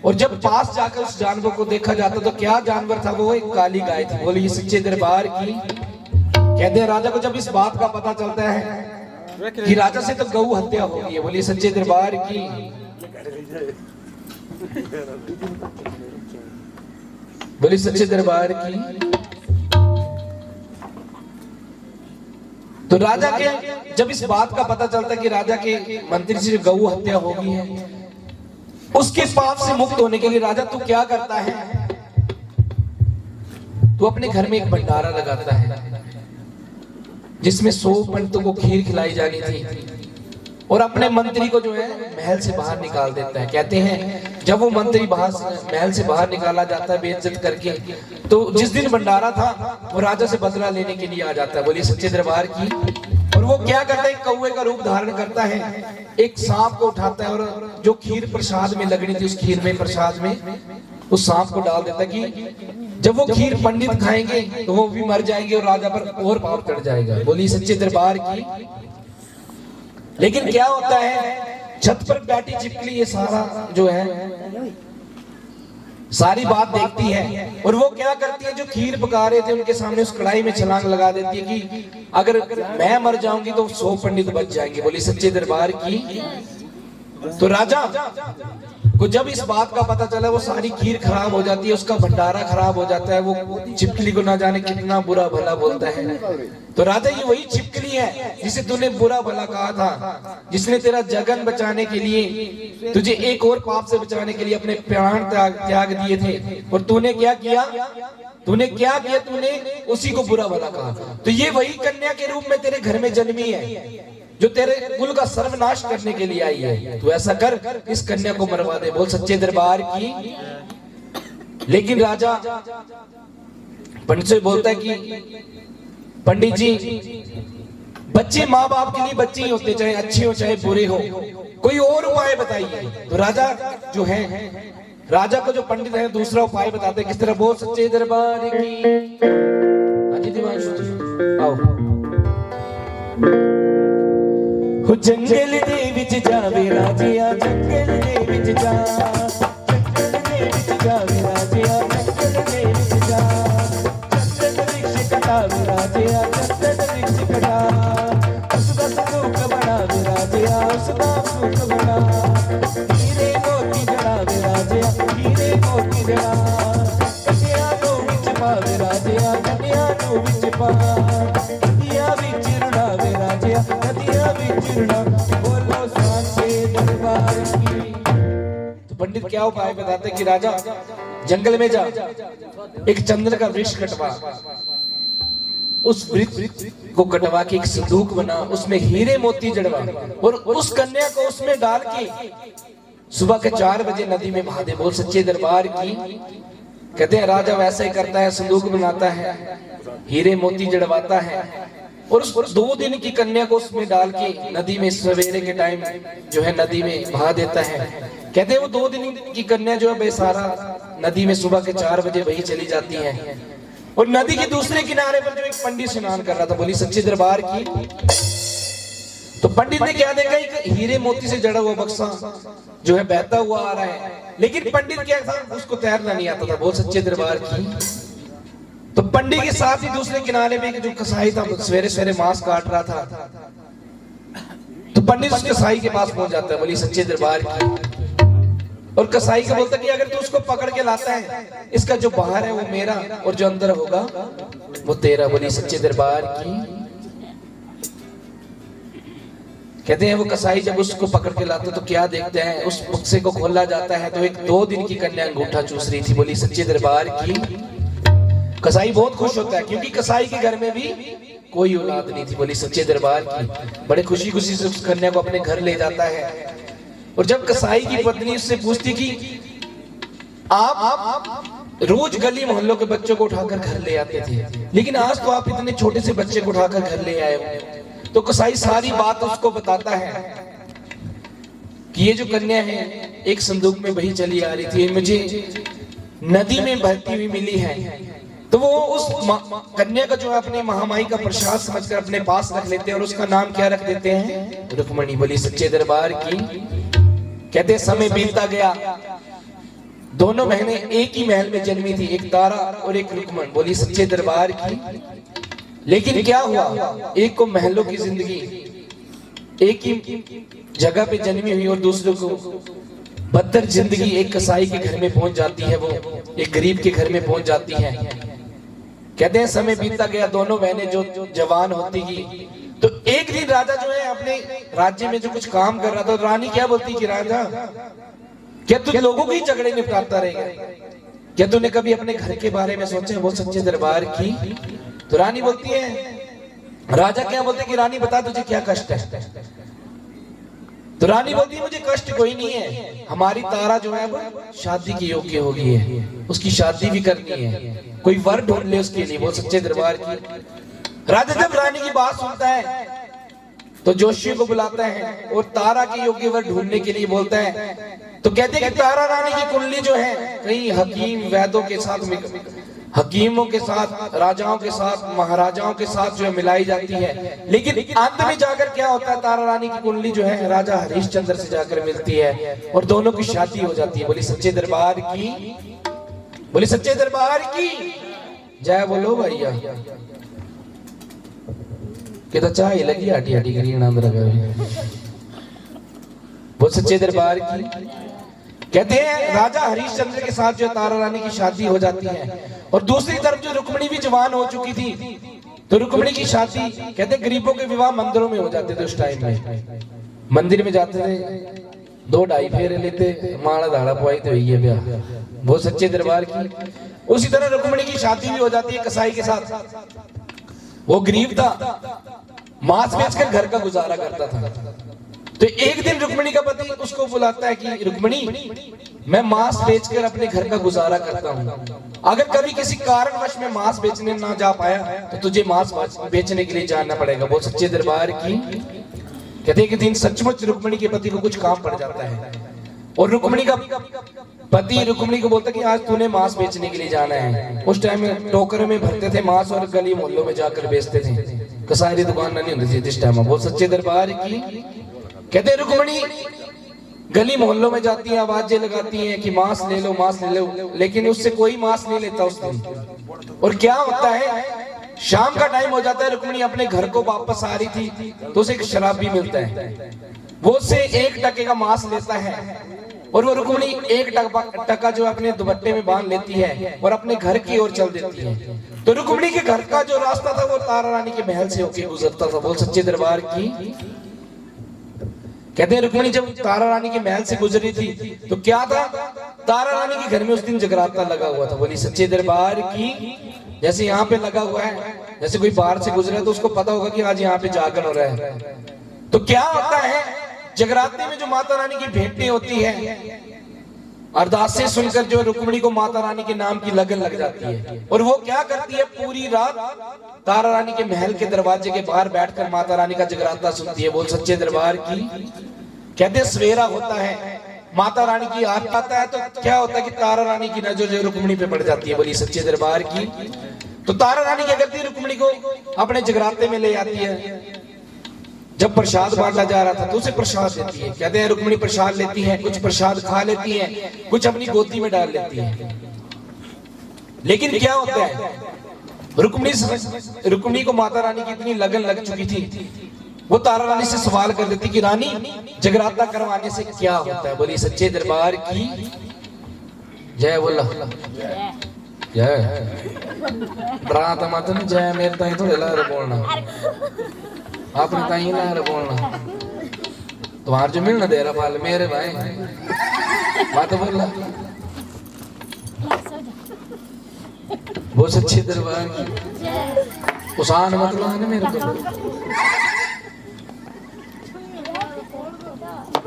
और जब पास जाकर उस जानवर को देखा जाता तो क्या जानवर था? वो एक काली गाय थी। बोली सच्चे दरबार की। कहते हैं राजा को जब इस बात का पता चलता है कि राजा से तो गऊ हत्या हो गई है। बोली सच्चे दरबार की। बोली सच्चे दरबार की। तो राजा के जब इस बात का पता चलता है कि राजा के मंत्री से गऊ हत्या हो गई है, उसके पाप से मुक्त होने के लिए राजा तू क्या करता है? तू अपने घर में एक भंडारा लगाता है जिसमें 100 पंडितों को खीर खिलाई जानी थी। और अपने मंत्री को जो है महल से बाहर निकाल देता है। कहते हैं जब वो मंत्री महल से बाहर निकाला जाता है बेइज्जत करके, तो जिस दिन भंडारा था वो राजा से बदला लेने के लिए आ जाता है। बोलिए सच्चे दरबार की। और वो क्या करता है, कौवे का रूप धारण करता है, एक सांप को उठाता है और जो खीर प्रसाद में लगनी थी उस खीर में प्रसाद में उस सांप को डाल देता है कि जब वो खीर पंडित खाएंगे तो वो भी मर जाएंगे और राजा पर और पाप चढ़ जाएगा। बोलिए सच्चे दरबार की। लेकिन क्या होता है, छत पर बैठी छिपकली ये सारा जो है सारी बात देखती है और वो क्या करती है, जो खीर पका रहे थे उनके सामने उस कढ़ाई में छलांग लगा देती है कि अगर मैं मर जाऊंगी तो 100 पंडित बच जाएंगे। बोली सच्चे दरबार की। तो राजा को जब इस बात का पता चला, वो सारी खीर खराब हो जाती है, उसका भंडारा खराब हो जाता है, वो छिपकली को ना जाने कितना बुरा भला बोलता है। तो राजा ये वही छिपकली है जिसे तूने बुरा भला कहा था, जिसने तेरा जगन बचाने के लिए, तुझे एक और पाप से बचाने के लिए अपने प्राण त्याग दिए थे। और तूने क्या किया, तूने उसी को बुरा भला कहा। तो ये वही कन्या के रूप में तेरे घर में जन्मी है जो तेरे कुल का सर्वनाश करने के लिए आई है। तू ऐसा कर, इस कन्या को मरवा दे। बोल सच्चे दरबार की। लेकिन राजा पंडित से बोलता है कि पंडित जी, बच्चे माँ बाप के लिए बच्चे ही होते, चाहे अच्छे हो चाहे बुरे हो, कोई और उपाय बताइए। तो राजा जो है, राजा को जो पंडित है दूसरा उपाय बताते हैं। किस तरह? बोल सच्चे दरबार की। हाँ जी दिवांशु आओ। जंगल दे विच जावे राजिया, जंगल दे विच जा, जंगल दे विच जावे राजिया, जंगल दे विच जा, चंदन वृक्ष कटावे राजिया, चंदन वृक्ष कटा, उसका संदूक बनावे राजिया, उसका संदूक बना, हीरे मोती जड़ावे राजिया, हीरे मोती जड़ा, कन्या नो विच पावे राजिया, कन्या नो विच पा, नदिया विच रुड़ावे राजिया, नदिया विच रुड़ा। बोलो साचे दरबार की। तो पंडित क्या उपाय बताते कि राजा जंगल में जा, एक चंदन का वृक्ष कटवा, उस वृक्ष को कटवा के एक संदूक बना, उसमें हीरे मोती जड़वा और उस कन्या को उसमें डाल के सुबह के 4 बजे नदी में बहा दे। बोल सच्चे दरबार की। कहते हैं राजा वैसा ही करता है, संदूक बनाता है, हीरे मोती जड़वाता है और उस 2 दिन की कन्या को उसमें डाल के नदी में सवेरे के टाइम जो है नदी में बहा देता है। कहते हैं वो 2 दिन की कन्या जो है बेसारा नदी में सुबह के 4 बजे वही चली जाती है। और नदी के दूसरे किनारे पर जो एक पंडित स्नान कर रहा था। बोली सच्चे दरबार की। तो पंडित ने क्या देखा, एक हीरे मोती से जड़ा हुआ बक्सा जो है बहता हुआ आ रहा है, लेकिन पंडित क्या था, उसको तैरना नहीं आता था। बोल सच्चे दरबार की। तो पंडित के साथ ही दूसरे किनारे में जो कसाई था सवेरे सवेरे मांस काट रहा था, तो पंडित उस कसाई के पास पहुंच जाता है। बोली सच्चे दरबार की। और कसाई को बोलता है कि अगर तू उसको पकड़ के लाता है, इसका जो बाहर है वो मेरा और जो अंदर होगा वो तेरा। बोली सच्चे दरबार की। कहते हैं वो कसाई जब उसको पकड़ के लाता तो क्या देखते हैं, उस बक्से को खोला जाता है तो एक 2 दिन की कन्या अंगूठा चूस रही थी। बोली सच्चे दरबार की। कसाई बहुत खुश होता है क्योंकि कसाई के घर में भी कोई औलाद नहीं थी। बोली सच्चे दरबार की। बड़े खुशी खुशी से उस कन्या को अपने घर ले जाता है। और जब कसाई की पत्नी उससे पूछती कि आप रोज गली मोहल्लों के बच्चों को उठाकर घर ले आते थे, लेकिन आज तो आप इतने छोटे से बच्चे को उठाकर घर ले आए हो। तो कसाई सारी बात उसको बताता है कि ये जो कन्या है एक संदूक में वही चली आ रही थी, मुझे नदी में बहती हुई मिली है। तो वो उस कन्या का जो है अपनी महामाई का प्रसाद समझकर अपने पास रख लेते हैं और उसका नाम क्या रख देते हैं, रुक्मणी। बोली सच्चे दरबार की। कहते हैं समय बीतता गया, दोनों बहनें एक ही महल में जन्मी थी, एक तारा और एक रुक्मण। बोली सच्चे दरबार की। लेकिन क्या हुआ, एक को महलों की जिंदगी, एक ही जगह पे जन्मी हुई, और दूसरे को बदतर जिंदगी एक कसाई के घर में पहुंच जाती है, वो एक गरीब के घर में पहुंच जाती है। कहते हैं समय बीतता गया, दोनों बहनें जो जवान होती गई, तो एक दिन राजा जो है अपने राज्य में जो कुछ काम कर रहा था, रानी क्या बोलती कि राजा क्या तू लोगों के ही झगड़े निपटाता रहेगा, क्या तूने कभी अपने घर के बारे में सोचा? वो सच्चे दरबार की। तो रानी बोलती है, राजा क्या बोलते कि रानी बता तुझे क्या कष्ट है। तो रानी बोलती है मुझे कष्ट कोई नहीं है, हमारी तारा जो है वो शादी के योग्य हो गई है, उसकी शादी भी करनी है, कोई वर ढूंढ ले उसके लिए। वो सच्चे दरबार की राजा जब रानी की बात सुनता है तो जोशी को बुलाता है और तारा के योग्य वर ढूंढने के लिए बोलता है। तो कहते हैं कि तारा रानी की कुंडली जो है कई हकीम वैदों के साथ, हकीमों के साथ, राजाओं के साथ, महाराजाओं के साथ जो है मिलाई जाती है, लेकिन अंत में जाकर क्या होता है, तारा रानी की कुंडली जो है राजा हरिश्चंद्र से जाकर मिलती है और दोनों की शादी हो जाती है। बोली सच्चे दरबार की, बोली सच्चे दरबार की जय बोलो भैया। कि तो चाय लगी आटी आटी करी आनंद लगा। बोल सच्चे दरबार की। कहते हैं राजा हरिश्चंद्र के साथ जो तारा रानी की शादी हो जाती है और दूसरी तरफ जो रुक्मिणी भी जवान हो चुकी थी, तो रुक्मिणी की शादी कहते गरीबों के विवाह मंदिरों में हो जाते थे। उस टाइम में मंदिर में जाते थे, 2-2.5 फेरे लेते, माला धाड़ा पवाई तो ये ब्याह। बहुत सच्चे दरबार की। उसी तरह रुक्मिणी की शादी भी हो जाती है कसाई के साथ। वो गरीब था, मांस बेचकर घर का गुजारा करता था। तो एक दिन रुक्मिणी का पति उसको बुलाता है कि रुक्मिणी, मैं मांस बेचकर अपने घर का गुजारा करता हूँ, अगर कभी किसी कारणवश में मांस बेचने ना जा पाया तो तुझे मांस बेचने के लिए जाना पड़ेगा। बहुत सच्चे दरबार की। कहते हैं कि दिन सचमुच रुक्मिणी के पति को कुछ काम पड़ जाता है और रुक्मिणी का पति रुक्मिणी को बोलता है कि आज तूने मांस बेचने के लिए जाना है। उस टाइम में टोकरे में भरते थे मांस और गली मोहल्लों में जाकर बेचते थे, कसाई दुकान नहीं होती थी इस टाइम में। बहुत सच्चे दरबार की। कहते रुक्मिणी गली मोहल्लों में जाती है, आवाजें लगाती हैं कि मांस ले लो, मांस ले लो, लेकिन उससे कोई मांस नहीं लेता उस दिन। और क्या होता है, शाम का टाइम हो जाता है, रुक्मिणी अपने घर को वापस आ रही थी तो उसे एक शराबी मिलता है, वो उससे 1 टके का मांस लेता है और वो रुक्मिणी 1 टका जो अपने दुपट्टे में बांध लेती है और अपने घर की ओर चल देती है। तो रुक्मिणी के घर का जो रास्ता था वो तारा रानी के महल से होकर गुजरता था। बोल सच्चे दरबार की। कहते हैं रुक्मिणी जब तारा रानी के महल से गुजरी थी तो क्या था, तारा रानी के घर में उस दिन जगराता लगा हुआ था। बोली सच्चे दरबार की। जैसे यहाँ पे लगा हुआ है, जैसे कोई बाहर से गुजरा तो उसको पता होगा कि आज यहाँ पे जागरण हो रहा है। तो क्या होता है, जगराते में जो माता रानी की भेंटें होती है, अरदासें सुनकर जो रुक्मिणी को माता रानी के नाम की लगन लग जाती है और वो क्या करती है, पूरी रात तारा रानी के महल के दरवाजे के बाहर बैठकर माता रानी का जगराता सुनती है। बोल सच्चे दरबार की। कहते सवेरा होता है, माता रानी की आरती आता है तो क्या होता है कि तारा रानी की नजर जो रुक्मिणी पे पड़ जाती है। बोली सच्चे दरबार की। तो तारा रानी क्या करती है, रुक्मिणी को अपने जगराते में ले आती है। जब प्रसाद बांटा जा रहा था तो उसे प्रसाद देती है। कहते हैं रुक्मिणी प्रसाद लेती है, कुछ प्रसाद खा लेती है, कुछ अपनी गोदी में डाल लेती है। लेकिन क्या होता है, रुक्मिणी को माता रानी की इतनी लगन लग चुकी थी, वो तारा रानी से सवाल कर देती कि रानी जगराता करवाने से क्या होता है। बोली सच्चे दरबार की। जय बोला जय। डराता मत नहीं, जय मेरे ताई थोड़े लारे बोलना, आपने ताई लारे बोलना, तुम्हारे जो मिलना दे रहा पाल मेरे भाई बात बोला। बहुत सच्चे दरबार की। उसान मतलब है ना मेरे को।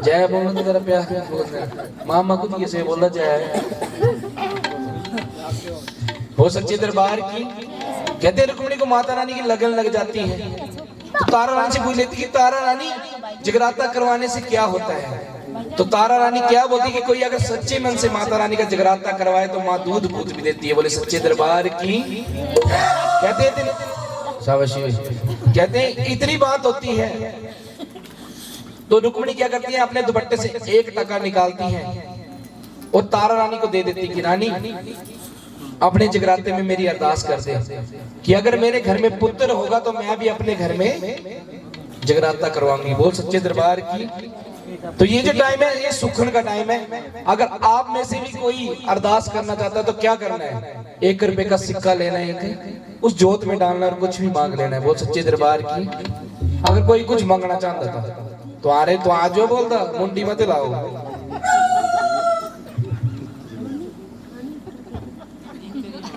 जय बोलना तो तेरा प्यार बोलना, मामा को दिए से बोला जय। हो सच्चे दरबार की। कहते रुक्मिणी को माता रानी की लगन लग जाती है तो तारा रानी से पूछ लेती कि तारा रानी जगराता करवाने से क्या होता है। तो तारा रानी क्या बोलती कि कोई अगर सच्चे मन से माता रानी का जगराता करवाए तो माँ दूध पूत भी देती है। बोले सच्चे दरबार की। कहते कहते हैं इतनी बात होती है तो रुक्मिणी क्या करती है, अपने दुपट्टे से 1 टका निकालती है और तारा रानी को दे देती कि रानी अपने जगराते में मेरी अरदास कर दे कि अगर मेरे घर में पुत्र होगा तो मैं भी अपने घर में जगराता करवाऊंगी। बोल सच्चे दरबार की। तो ये जो टाइम है ये सुखन का टाइम है। अगर आप में से भी कोई अरदास करना चाहता है तो क्या करना है, 1 रुपए का सिक्का लेना है, उस जोत में डालना और कुछ भी मांग लेना है। बोल सच्चे दरबार की। अगर कोई कुछ मांगना चाहता था तो आ रहे तो आज जो बोलता मुंडी मत लाओ।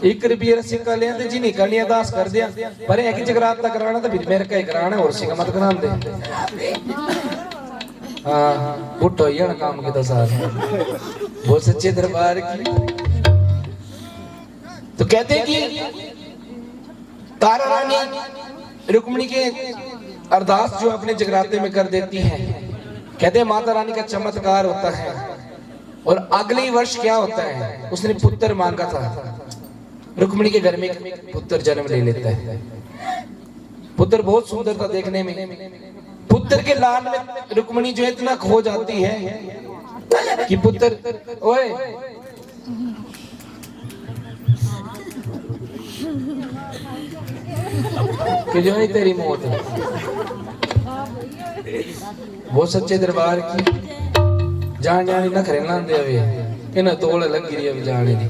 1 रुपये सिक्का ले आते जिन्हें करनी अरदास कर दिया, पर एक जगराता करवाना तो फिर मेरे का ही कराना और सिक्का मत करा दे। हाँ पुट्ठो ही है ना काम के तो साथ वो सच्चे दरबार की। तो कहते हैं कि तारा रानी रुक्मिणी के अरदास जो अपने जगराते में कर देती है, कहते हैं माता रानी का चमत्कार होता है। और अगले ही वर्ष क्या होता है, उसने पुत्र मांगा था, रुक्मिणी के घर में पुत्र जन्म ले लेता है। पुत्र बहुत सुंदर था देखने में। पुत्र के लाड में रुक्मिणी जो इतना खो जाती है कि पुत्र ओए कि जो है तेरी मौत है। वो सच्चे दरबार की जान जाने ना खरेना दे वे इन्हें तोड़ लग रही है जाने दी।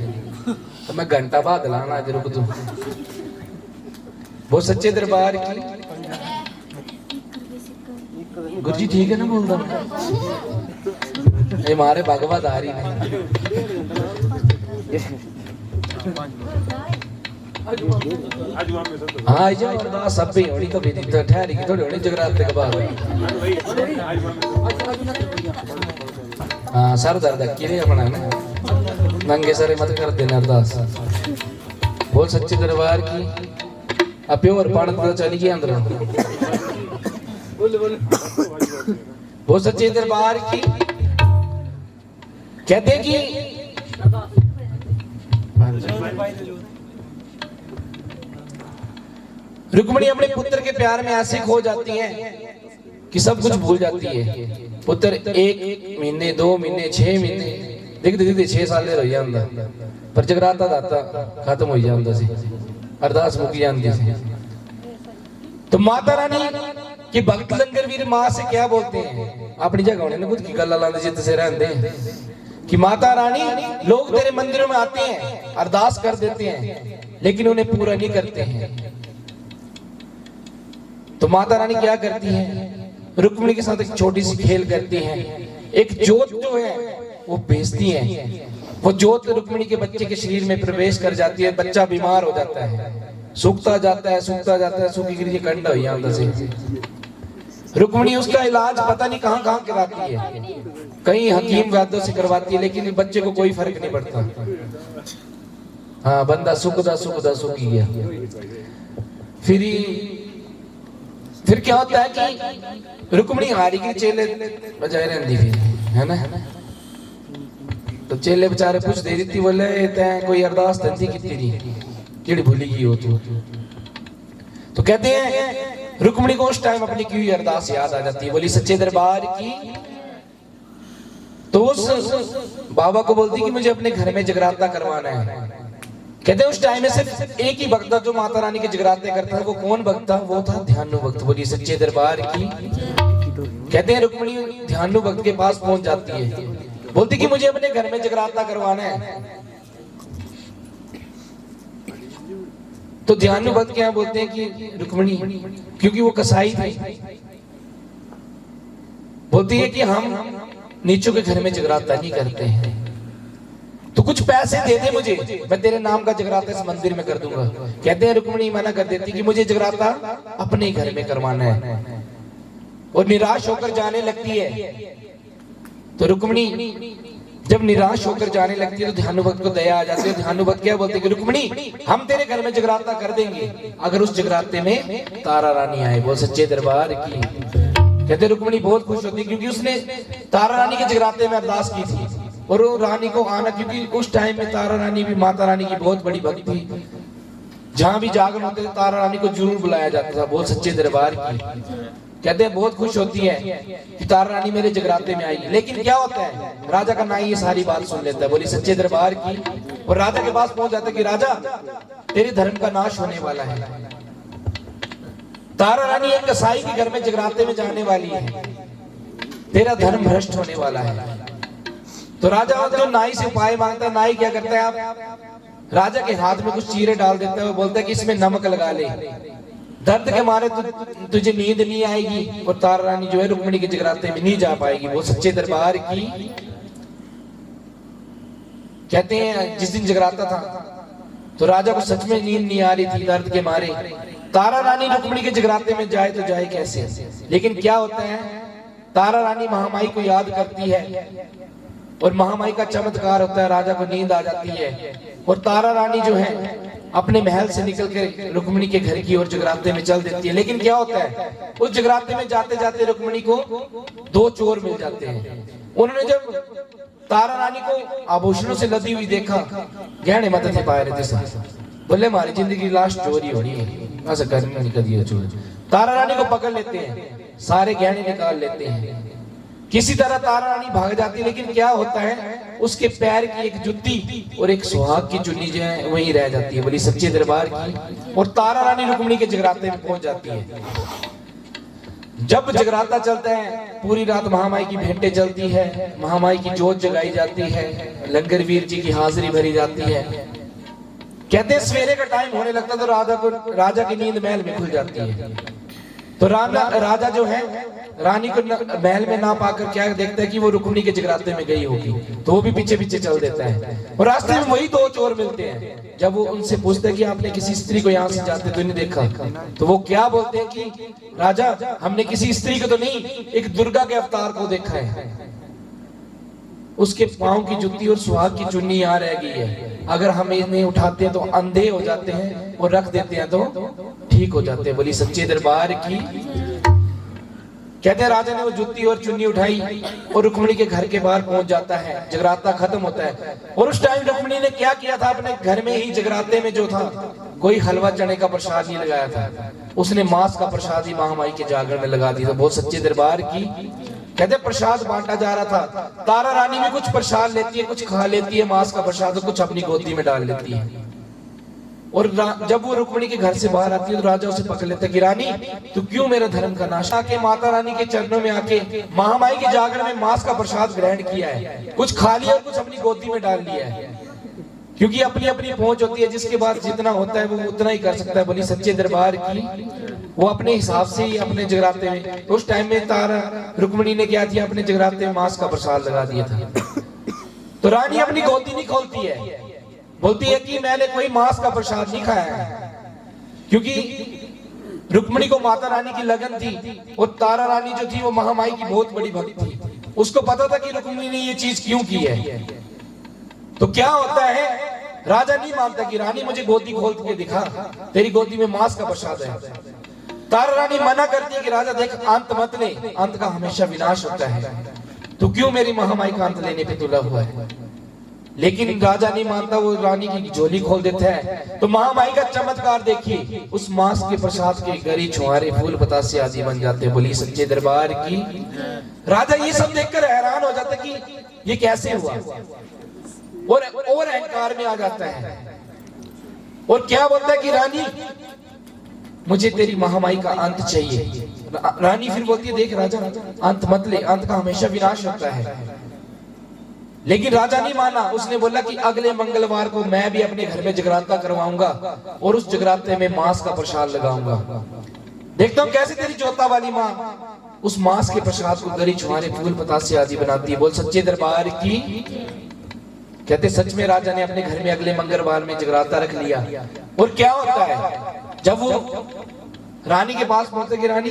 तो मैं घंटा बाद लाना आज रुक तू। वो सच्चे दरबार की गुरुजी ठीक है ना बोलता ये मारे भगवाधारी ने। हाँ जो अरदास सब भी होनी तो भी ठहरी की थोड़ी होनी जगराते के बाद। हाँ सर दर्द की नहीं अपना ना नंगे सरे मत कर देना अरदास। बोल सच्चे दरबार की अब प्योर पानी तो चली गई अंदर। बोल सच्चे दरबार की कहते कि रुक्मिणी अपने पुत्र के प्यार में ऐसे खो जाती है कि सब कुछ भूल जाती है। पुत्र 1 महीने 2 महीने 6 महीने देखते देखते 6 साल हो जाता पर जगराता दाता खत्म हो जाता सी अरदास मुकी जाती सी। तो माता रानी कि भक्त लंगरवीर मां से क्या बोलते हैं अपनी जगह होने ने खुद की गल्ला लांदे जित से रहते हैं कि माता रानी लोग तेरे मंदिरों में आते हैं अरदास कर देते हैं लेकिन उन्हें पूरा नहीं करते हैं। तो माता रानी क्या करती है, रुक्मिणी के साथ एक छोटी सी खेल करती है। एक जोत जो है वो भेजती है, वो जोत रुक्मिणी के बच्चे के शरीर में प्रवेश कर जाती है। बच्चा बीमार हो जाता है, सूखता जाता है सूखता जाता है, सूखी गिरी कंडा हो जाता है। रुक्मिणी उसका इलाज पता नहीं कहां कहां कराती है, कहीं हकीम वैद्यों से करवाती है लेकिन बच्चे को कोई फर्क नहीं पड़ता। हाँ बंदा सूखदा सूखी गया। फिर क्या होता है कि रुक्मिणी हारी के चेले बजाए रहती है ना। तो चेले बेचारे कुछ दे दी बोले तैं कोई अरदास धंधी की जेड़ी भूली गई हो तो कहते हैं रुक्मिणी को उस टाइम अपनी की हुई अरदास याद आ जाती है। बोली सच्चे दरबार की। तो उस बाबा को बोलती कि मुझे अपने घर में जगराता करवाना है। कहते हैं उस टाइम में सिर्फ एक ही भक्त था जो माता रानी के जगराते करता था। वो कौन भक्त था, वो था ध्यानु भक्त। बोली सच्चे दरबार की। कहते हैं रुक्मिणी ध्यानु भक्त के पास पहुंच जाती है, बोलती कि मुझे अपने घर में जगराता करवाना है। तो ध्यानु भक्त क्या बोलते हैं कि रुक्मिणी, क्योंकि वो कसाई थी, बोलती है कि हम नीचों के घर में जगराता नहीं करते हैं, तो कुछ पैसे दे दे मुझे, मैं तेरे नाम का जगराता इस मंदिर में कर दूंगा। कहते हैं रुक्मिणी मना कर देती कि मुझे जगराता अपने घर में करवाना है, और निराश होकर जाने लगती है। तो रुक्मिणी जब निराश होकर जाने लगती है तो ध्यानु भक्त को दया आ जाती है। ध्यानु भक्त क्या बोलते हैं कि रुक्मिणी हम तेरे घर में जगराता कर देंगे अगर उस जगराते में तारा रानी आए। बोल सच्चे दरबार की। कहते रुक्मिणी बहुत खुश होती क्योंकि उसने तारा रानी के जगराते में अरदास की थी और वो रानी को आना, क्योंकि उस टाइम में तारा रानी भी माता रानी की बहुत बड़ी भक्त थी। जहां भी जागरण होते थे तारा रानी को जरूर बुलाया जाता था। बोल सच्चे दरबार की। कहते हैं बहुत खुश होती है कि तारा रानी मेरे जगराते में आएगी। लेकिन क्या होता है, राजा का नाई ये सारी बात सुन लेता है। बोली सच्चे दरबार की। और राजा के पास पहुंच जाता है कि राजा तेरे धर्म का नाश होने वाला है, तारा रानी एक कसाई के घर में जगराते में जाने वाली है, तेरा धर्म भ्रष्ट होने वाला है। तो राजा जो नाई से उपाय मांगता है, नाई क्या करता है, आप राजा के हाथ में कुछ चीरे डाल देता है, वो बोलता है कि इसमें नमक लगा ले, दर्द के मारे तुझे नींद नहीं आएगी और तारा रानी जो है रुक्मिणी के जगराते में नहीं जा पाएगी। वो सच्चे दरबार की। कहते हैं जिस दिन जगराता था तो राजा को सच में नींद नहीं आ रही थी दर्द के मारे। तारा रानी रुक्मिणी के जगराते में जाए तो जाए कैसे। लेकिन क्या होता है, तारा रानी महामाई को याद करती है और महामाई का चमत्कार होता है, राजा को नींद आ जाती है और तारा रानी जो है अपने महल से निकल के रुक्मिणी के घर की ओर जगराते में चल देती है। लेकिन क्या होता है, उस जगराते में जाते जाते रुक्मिणी को दो चोर मिल जाते हैं। उन्होंने जब तारा रानी को आभूषणों से लदी हुई देखा, गहने मत थे पाए रहे थे, बोले हमारी जिंदगी लास्ट चोरी हो रही है, ऐसा करने नहीं कर दिया चोर। तारा रानी को पकड़ लेते हैं, सारे गहने निकाल लेते हैं। किसी तरह तारा रानी भाग जाती है, लेकिन क्या होता है, उसके पैर की एक जुत्ती और एक सुहाग की चुन्नी जो है वहीं रह जाती है, बोली सच्चे दरबार की। और तारा रानी रुक्मिणी के जगराते में पहुंच जाती है। जब जगराता चलता है, पूरी रात महामाई की भेंटें चलती है, महामाई की जोत जगाई जाती है, लंगरवीर जी की हाजिरी भरी जाती है। कहते हैं सवेरे का टाइम होने लगता तो राजा की नींद महल में खुल जाती है। तो राजा जो है रानी को महल में ना पाकर क्या देखता है कि वो रुक्मिणी के जगराते में गई होगी, तो वो भी पीछे पीछे चल देता है। और रास्ते में वही दो चोर मिलते हैं। जब वो उनसे पूछते हैं कि आपने किसी स्त्री को यहाँ से जाते तो नहीं देखा, तो वो क्या बोलते हैं कि राजा हमने किसी स्त्री को तो नहीं, एक दुर्गा के अवतार को देखा है। उसके पांव की जुत्ती और सुहाग की चुन्नी यहाँ रह गई है, अगर हम इन्हें उठाते हैं तो अंधे हो जाते हैं और रख देते हैं तो ठीक हो जाते हैं। बोली सच्चे दरबार की। कहते हैं राजा ने वो जुत्ती और चुन्नी उठाई और रुक्मिणी के घर के बाहर पहुंच जाता है। जगराता खत्म होता है और उस टाइम रुक्मिणी ने क्या किया था, अपने घर में ही जगराते में जो था कोई हलवा चने का प्रसाद नहीं लगाया था, उसने मांस का प्रसाद ही महामाई के जागरण में लगा दिया था। बहुत सच्चे दरबार की। कहते प्रसाद बांटा जा रहा था, तारा रानी भी कुछ प्रसाद लेती है, कुछ खा लेती है मांस का प्रसाद, कुछ अपनी गोदी में डाल लेती है। और जब वो रुक्मिणी के घर से बाहर आती है तो राजा उसे पकड़ लेता है कि रानी तू क्यों मेरा धर्म का नाश आके माता रानी के चरणों में आके महामाई के जागरण में मांस का प्रसाद ग्रहण किया है, कुछ खा लिया और कुछ अपनी गोदी में डाल लिया है। क्योंकि अपनी अपनी पहुंच होती है, जिसके बाद जितना होता है वो उतना ही कर सकता है। बोली सच्चे दरबार की। वो अपने हिसाब से ही अपने जगराते में, उस टाइम में तारा रुक्मिणी ने क्या किया, अपने जगराते में मांस का प्रसाद लगा दिया था। तो रानी अपनी गोदी नहीं खोलती है, बोलती है कि मैंने कोई मांस का प्रसाद नहीं खाया है। क्योंकि रुक्मिणी को माता रानी की लगन थी और तारा रानी जो थी वो महामाई की बहुत बड़ी भक्त थी। उसको पता था कि रुक्मिणी ने ये चीज क्यों की है। तो क्या होता है, राजा नहीं मानता कि रानी मुझे गोदी खोल के दिखा, तेरी गोदी में मांस का प्रसाद है। तारा रानी मना करती है कि राजा देख अंत मत ले, अंत का हमेशा विनाश होता है, तो क्यों मेरी महामाई का अंत लेने पे तुला हुआ है। लेकिन राजा नहीं मानता, वो रानी की झोली खोल देता है। तो महामाई का चमत्कार देखिए, उस मांस के प्रसाद के गरी छुहारे फूल बतासे आदि बन जाते। बोली सच्चे दरबार की। राजा ये सब देखकर हैरान हो जाता कि ये कैसे हुआ, और अहंकार में आ जाता है और क्या बोलता है कि रानी मुझे तेरी महामाई का अंत चाहिए। रानी फिर बोलती है देख राजा अंत मत ले, अंत का हमेशा विनाश होता है। लेकिन राजा नहीं माना, उसने बोला कि अगले मंगलवार को मैं भी अपने घर में जगराता करवाऊंगा और उस जगराते में मांस का प्रसाद लगाऊंगा। देखता हूं कैसे तेरी जोता वाली माँ उस मांस के प्रसाद को गरी छुहारे फूल बतासे आदि बनाती है। बोल सच्चे दरबार की। कहते सच में राजा ने अपने घर में अगले मंगलवार में जगराता रख लिया। और क्या होता है, जब वो रानी के पास पहुंचते कि रानी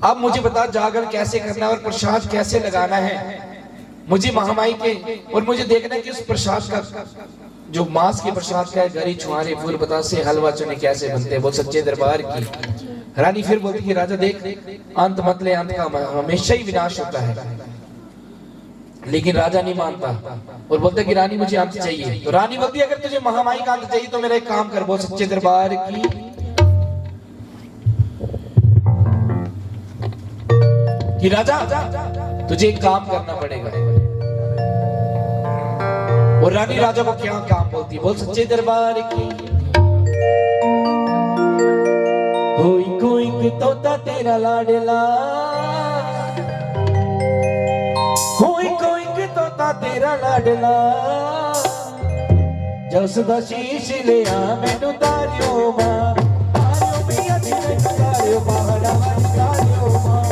अब मुझे बता जागरण कैसे करना है और प्रसाद कैसे लगाना है, मुझे महामाई के, और मुझे देखना है कि उस प्रसाद का जो मांस के प्रसाद का है गरी छुहारे फूल बतासे हलवा चने कैसे बनते हैं। बोल सच्चे दरबार की। रानी फिर बोलती कि राजा देख अंत मत ले, अंत का हमेशा ही विनाश होता है। लेकिन राजा नहीं मानता और बोलता कि रानी मुझे अंत चाहिए। तो रानी बोलती है अगर तुझे महामाई का अंत चाहिए तो मेरा एक काम कर। बोल सच्चे दरबार की। कि राजा तुझे एक काम करना पड़ेगा। और रानी राजा को क्या काम बोलती है। बोल सच्चे दरबार की। कोई तोता तेरा लाडला, कोई तोता तेरा लाडला, जस दा शीश लिया मैनू तारियो मां, तारियो मैया जी मैनू तारियो पहाड़ा वाली तारियो मां,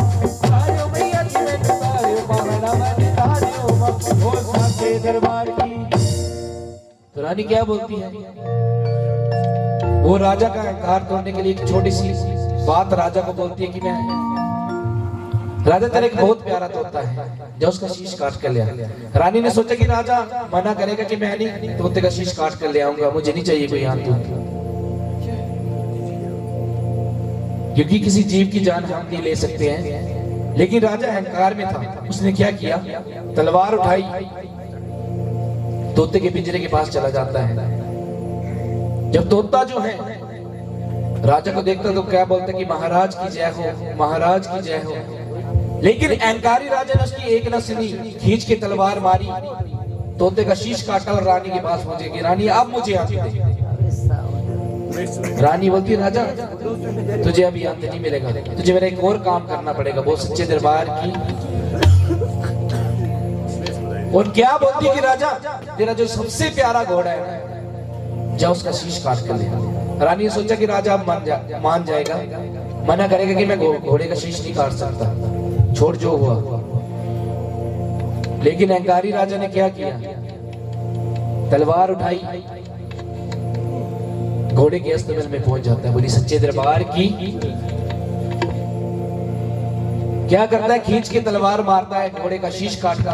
तारियो मैया जी मैनू तारियो पहाड़ा वाली तारियो मां। वो सच्चे दरबार की। तो रानी क्या बोलती है, वो राजा का अहंकार तोड़ने के लिए एक छोटी सी बात राजा को बोलती है कि मैं राजा तेरा एक बहुत प्यारा तोता है, जो उसका शीश काट कर ले आ। रानी ने सोचा कि राजा मना करेगा कि मैं नहीं तोते का शीश काट कर ले आऊंगा, मुझे नहीं चाहिए कोई यहाँ दूध, क्योंकि किसी जीव की जान हम नहीं ले सकते हैं। लेकिन राजा अहंकार में था, उसने क्या किया, तलवार उठाई, तोते के पिंजरे के पास चला जाता है। जब तोता जो है राजा को देखता तो क्या बोलता कि महाराज की जय हो, महाराज की जय हो। लेकिन अहंकारी राजा ने उसकी एक न सुनी, खींच के तलवार मारी, तोते का शीश काटा और रानी के पास पहुंचे कि रानी अब मुझे अंत दे। रानी बोलती राजा तुझे अभी अंत नहीं मिलेगा, तुझे मेरा एक और काम करना पड़ेगा, बहुत सच्चे दरबार की। और क्या बोलती कि राजा तेरा जो सबसे प्यारा घोड़ा है जा उसका शीश काट कर ले। रानी ने सोचा कि राजा अब मान जाएगा, मना करेगा कि मैं घोड़े का शीश नहीं काट सकता, छोड़ जो हुआ। लेकिन अहंकारी राजा ने क्या किया, तलवार उठाई, घोड़े के अस्तबल में पहुंच जाता है। बोली सच्चे दरबार की। क्या करता है, खींच के तलवार मारता है, घोड़े का शीश काटता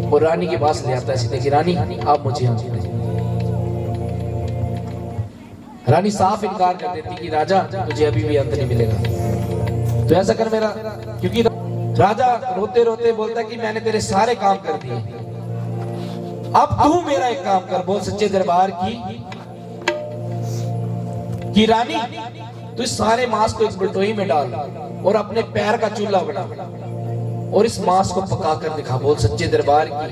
और रानी के पास ले आता है सीधे कि रानी आप मुझे यहाँ दे। रानी साफ इनकार कर देती कि राजा तुझे अभी भी अंत नहीं मिलेगा, तो ऐसा कर मेरा, क्योंकि राजा रोते रोते बोलता है कि मैंने तेरे सारे काम कर दिए, अब तू मेरा एक काम कर। बोल सच्चे दरबार की रानी तू इस सारे मांस को इस बलटोई में डाल और अपने पैर का चूल्हा बना और इस मांस को पका कर दिखा। बोल सच्चे दरबार की।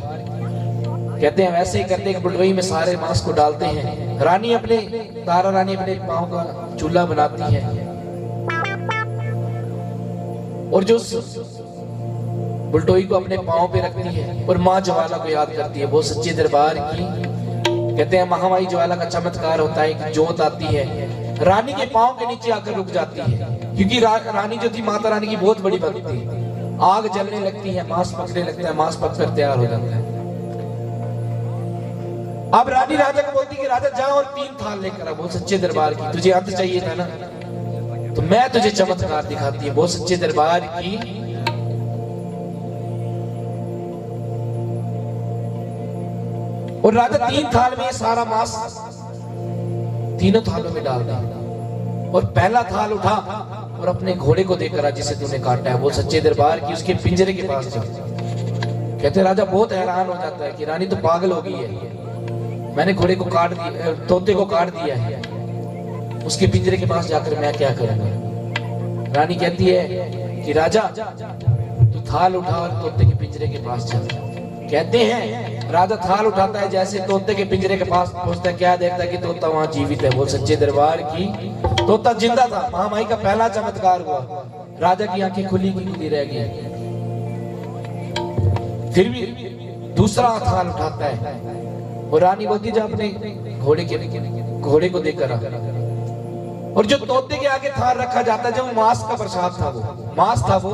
कहते हैं वैसे ही करते एक बलटोई में सारे मांस को डालते हैं। रानी अपने तारा रानी अपने पांव का चूल्हा बनाती है और जो बुलटोई को अपने पांव पे रखती है और माँ ज्वाला को याद करती है। वो सच्चे दरबार की। कहते हैं महामाई ज्वाला का चमत्कार होता है कि जोत आती है, रानी के पांव के नीचे आकर रुक जाती है, क्योंकि रानी जो थी माता रानी की बहुत बड़ी भक्त थी। आग जलने लगती है, मांस पकने लगता है, मांस पककर तैयार हो जाता है। अब रानी राजा को बोलती कि राजा जा और 3 थाल लेकर आ। बहुत सच्चे दरबार की। तुझे अंत चाहिए था ना, तो मैं तुझे चमत्कार दिखाती है। बहुत सच्चे दरबार की। और राजा 3 थाल में सारा मांस तीनों थालों में डाल दिया और पहला थाल उठा और अपने घोड़े को देकर आ जिसे तूने काटा है। वो सच्चे दरबार की। उसके पिंजरे के पास जा। कहते राजा बहुत हैरान हो जाता है कि रानी तो पागल हो गई है, मैंने घोड़े को काट दिया, तोते को काट दिया है, उसके पिंजरे के पास जाकर मैं क्या करूंगा। रानी कहती है कि राजा तू थाल उठा और तोते के पिंजरे के पास जा। कहते हैं राजा थाल उठाता है, जैसे तोते के पिंजरे के पास पहुंचता है क्या देखता है कि तोता वहां जीवित है। बोल सच्चे दरबार की। तोता जिंदा था। महामाई का पहला चमत्कार हुआ। राजा की आंखें खुली की खुली रह गई। फिर भी दूसरा थाल उठाता है और रानी बोलती जा अपने घोड़े को देकर आ। और जो तोते के आगे थाल रखा जाता है, जब मांस का प्रसाद था, वो मांस था, वो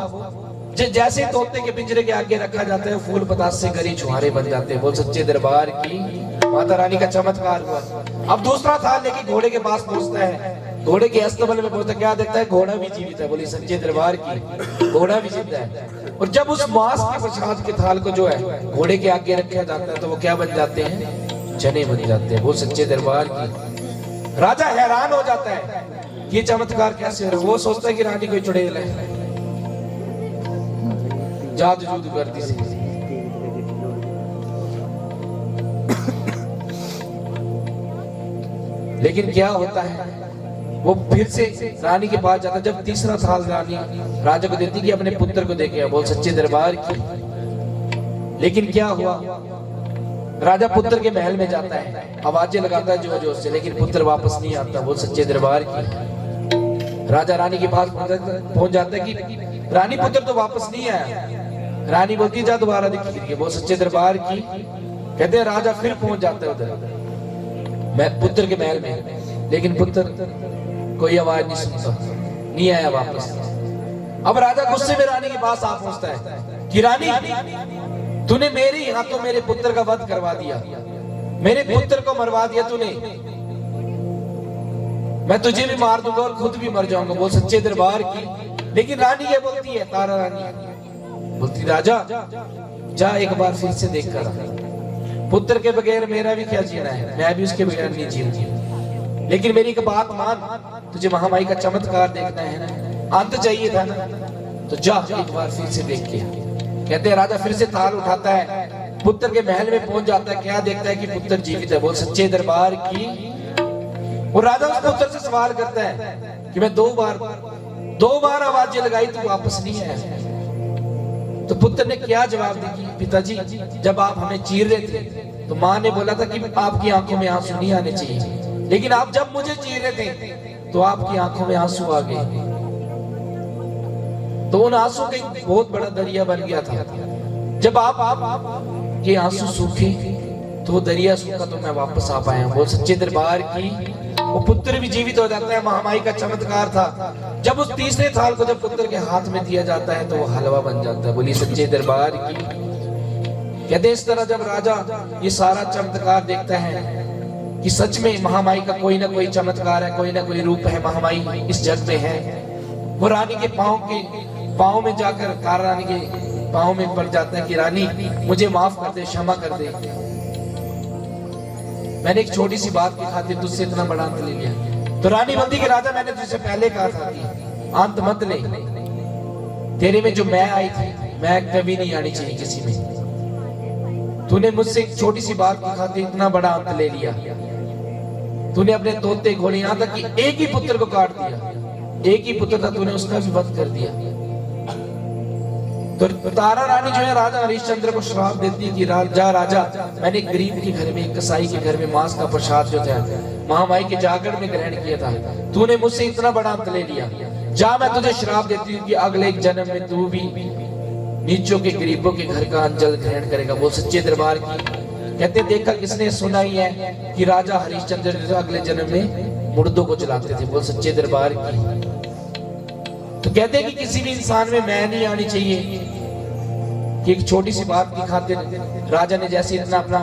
जैसे तोते के पिंजरे के आगे रखा जाता है, फूल पतास से गरी छुहारे बन जाते हैं। बोल सच्चे दरबार की। माता रानी का चमत्कार हुआ। अब दूसरा थाल लेके घोड़े के पास पहुंचता है। घोड़े के अस्तबल में पहुंचता, क्या देखता है, घोड़ा भी जीवित है। बोली सच्चे दरबार की। घोड़ा भी जिंदा है। और जब उस मांस के प्रसाद के थाल को जो है घोड़े के आगे रखा जाता है, तो वो क्या बन जाते हैं, चने बन जाते हैं। वो सच्चे दरबार की। राजा हैरान हो जाता है ये चमत्कार कैसे हो रहा है। वो सोचता है कि रानी कोई चुड़ैल है, जादू जूदू करती सी। लेकिन क्या होता है, वो फिर से रानी के पास जाता। जब तीसरा थाल रानी राजा को देती कि अपने पुत्र को देके आ। बोल सच्चे दरबार की। लेकिन क्या हुआ, राजा पुत्र के महल में जाता है, आवाजें लगाता है जोर जोर से, लेकिन पुत्र वापस नहीं आता। बोल सच्चे दरबार की। राजा रानी के पास पहुंच जाता है कि रानी पुत्र तो वापस नहीं आया। रानी बोलती जा दोबारा दिखी। बहुत सच्चे दरबार की। कहते हैं राजा फिर पहुंच जाता है उधर मैं पुत्र के महल में, लेकिन पुत्र कोई आवाज नहीं सुनता, नहीं आया वापस। अब राजा गुस्से में रानी के पास आ पहुंचता है कि रानी तूने मेरे हाथों मेरे पुत्र का वध करवा दिया, मेरे पुत्र को मरवा दिया तूने, मैं तुझे भी मार दूंगा और खुद भी मर जाऊंगा। वो सच्चे दरबार की। लेकिन रानी ये बोलती है, तारा रानी बोलती, राजा जा एक बार फिर से देख कर, पुत्र के बगैर मेरा भी क्या जीना है, मैं भी उसके बगैर नहीं जीऊंगी। लेकिन मेरी एक बात मान, तुझे महामाई का चमत्कार देखना है ना, अंत चाहिए था ना, तो जा एक बार फिर से देख के। कहते हैं राजा फिर से थाल उठाता है, पुत्र के महल में पहुंच जाता है, क्या देखता है कि पुत्र जीवित है। बोल सच्चे दरबार की। और राजा उस पुत्र से सवाल करता है कि मैं दो बार आवाजें लगाई तो वापस नहीं आया। तो पुत्र ने क्या जवाब दिया, पिताजी जब आप हमें चीर रहे थे तो माँ ने बोला था कि आपकी आंखों में आंसू नहीं आने चाहिए, लेकिन आप जब मुझे चीर रहे थे तो आपकी आंखों में आंसू आ गए। तो उन आंसू का बहुत बड़ा दरिया बन गया था। जब आप के आंसू सूखे तो वो दरिया सूखा तो मैं वापस आ पाया। वो सच्चे दरबार की। वो पुत्र भी जीवित हो जाता है, महामाई का चमत्कार था। जब उस तीसरे थाल को जब पुत्र के हाथ में दिया जाता है तो वो हलवा बन जाता है। बोली सच्चे दरबार की। कहते इस तरह जब राजा ये सारा चमत्कार देखता है कि सच में महामाई का कोई ना कोई चमत्कार है, कोई ना कोई रूप है, महामाई इस जग में है। वो रानी के पाँव में जाकर तारा रानी के पाँव में पड़ जाता है कि रानी मुझे माफ कर दे, क्षमा कर दे, मैंने एक छोटी सी बात की खातिर तुझसे इतना बड़ा अंत ले लिया। तो रानी बोलती कि राजा मैंने तुझसे पहले कहा था कि अंत मत ले, तेरे में जो मैं आई थी मैं कभी नहीं आनी चाहिए किसी में। तूने मुझसे एक छोटी सी बात की खातिर इतना बड़ा अंत ले लिया। तूने अपने तोते घोड़े यहाँ तक कि एक ही पुत्र को काट दिया, एक ही पुत्र था, तूने उसका भी वध कर दिया। तो तारा रानी जो है राजा हरिश्चंद्र को श्राप देती है कि राजा मैंने एक गरीब के घर में, एक कसाई के घर में मांस का प्रसाद जो था महामाई के जागरण में ग्रहण किया था, तूने मुझसे इतना बड़ा अंत ले लिया। जा मैं तुझे श्राप देती हूँ कि अगले एक जन्म में तू भी नीचों के गरीबों के घर का अंजल ग्रहण करेगा। वो सच्चे दरबार की। कहते देखा किसने, सुना ही है कि राजा हरिश्चंद्र अगले जन्म में मुर्दों को जलाते थे। वो सच्चे दरबार की। तो कहते हैं कि किसी भी इंसान में मैं नहीं आनी चाहिए कि एक छोटी सी बात की खातिर राजा ने जैसे इतना अपना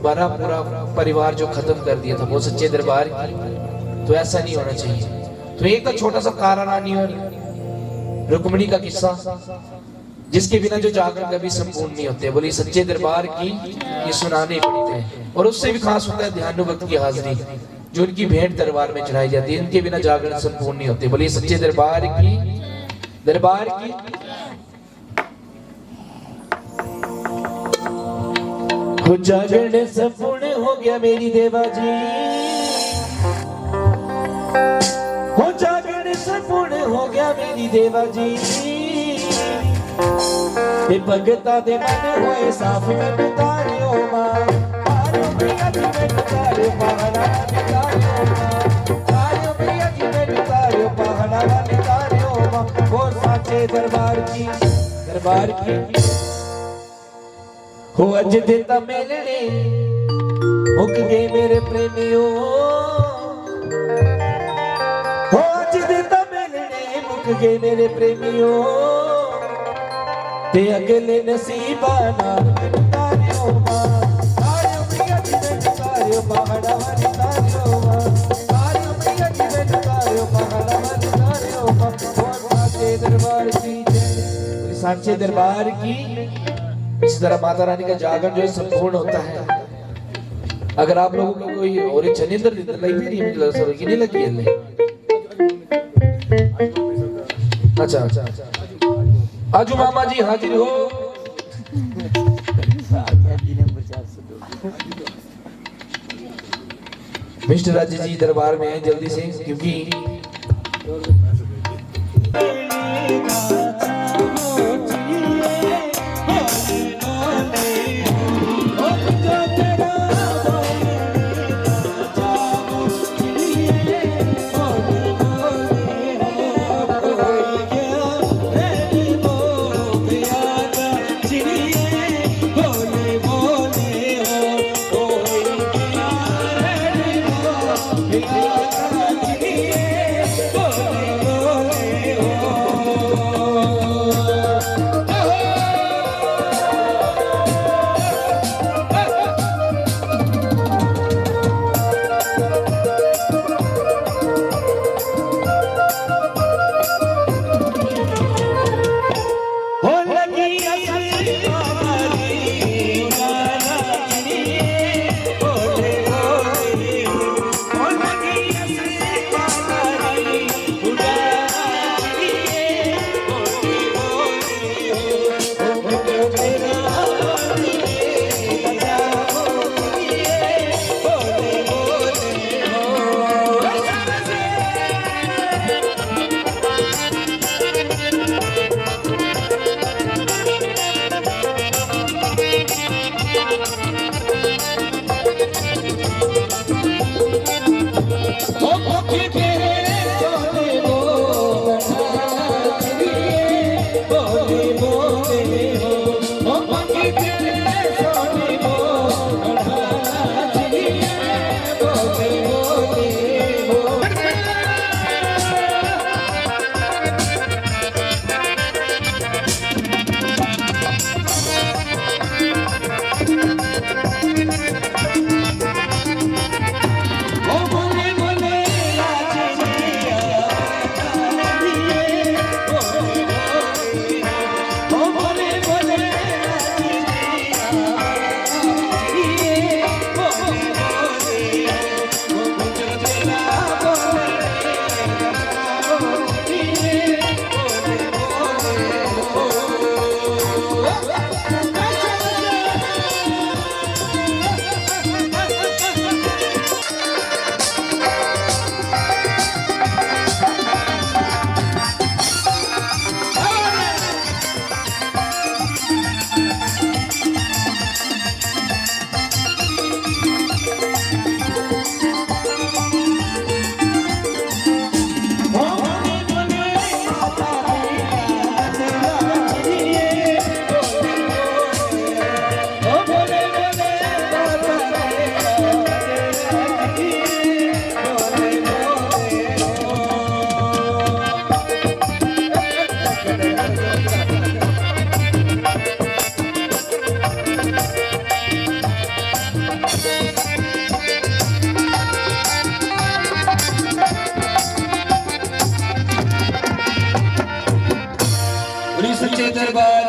भरा पूरा परिवार जो खत्म कर दिया था। वो सच्चे दरबार की। तो ऐसा नहीं होना चाहिए। तो एक तो छोटा सा तारा रानी और रुक्मिणी का किस्सा जिसके बिना जो जागरण कभी संपूर्ण नहीं होते। बोली सच्चे दरबार की ये सुनाने पड़ते हैं। और उससे भी खास होता है ध्यानुभक्त की हाजिरी जो उनकी भेंट दरबार में चढ़ाई जाती है। इनके बिना जागरण संपूर्ण नहीं होते। बोलिए सच्चे दरबार की। दरबार की। हो जागरण संपूर्ण हो गया मेरी देवा जी, हो जागरण संपूर्ण हो गया मेरी देवा जी। ते भगता दे मन होए साफ में तारियो मां, तारियो प्रिया जी में तारियो पहाड़ा में तारियो मां, तारियो प्रिया जी में तारियो पहाड़ा में तारियो मां। वो साचे दरबार की। दरबार की। हो अज देता मेलने मुक गए मेरे प्रेमियों, हो अज देता मेलने मुक गए मेरे प्रेमियों। ते अगले नसीबा नाल तारियो मां, तारियो प्रिया जी में तारियो पहाड़ा वाली तारियो मां, तारियो प्रिया जी में तारियो पहाड़ा वाली तारियो मां। वो साचे दरबार की जय। साचे दरबार की। इस तरह माता रानी का जागरण जो है संपूर्ण होता है। अगर आप लोगों को कोई और जनिंदर लगी भी नहीं मिल सर की नहीं लगी है। अच्छा अच्छा आजू मामा जी हाजिर हो। मिस्टर राजे जी दरबार में है जल्दी से, क्योंकि सच्चे दरबार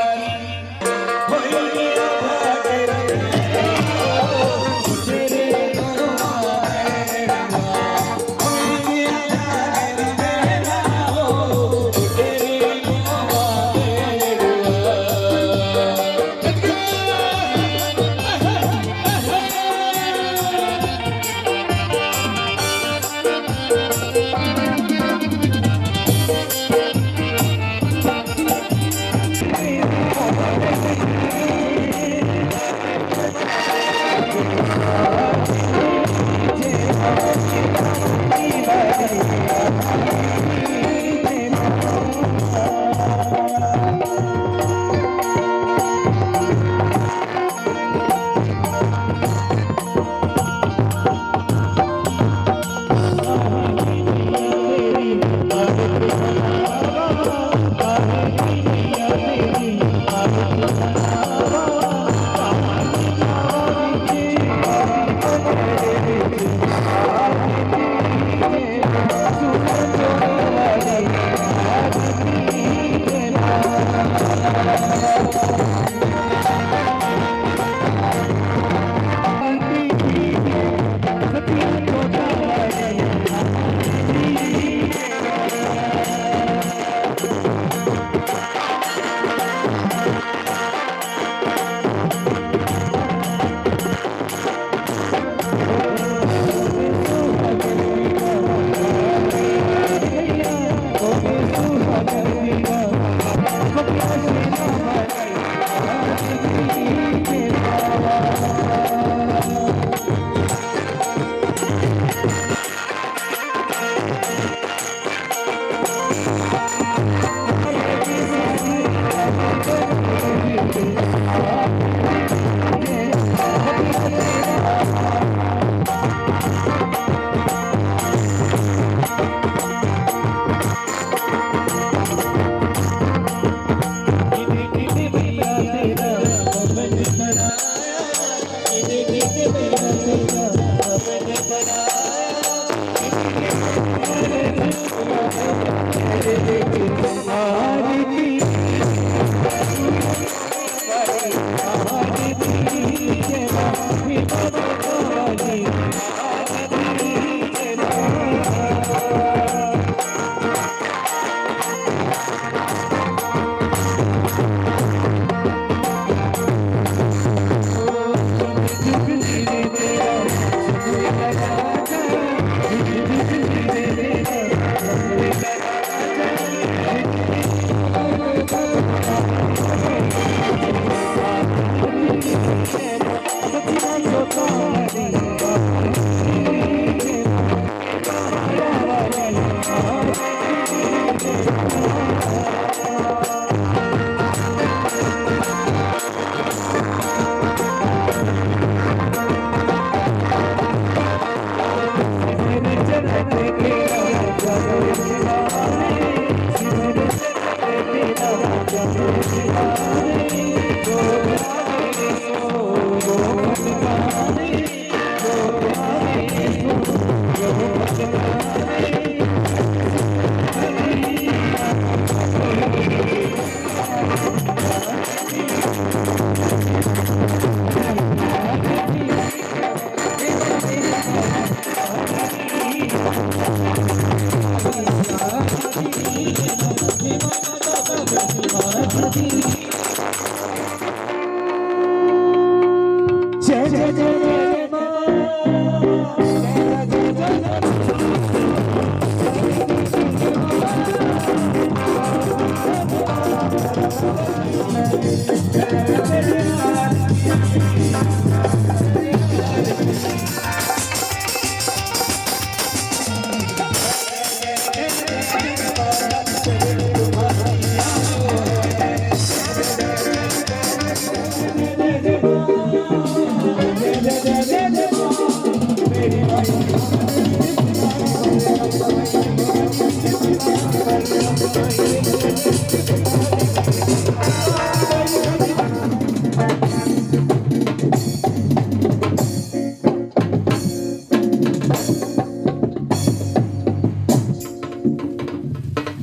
जय जय जय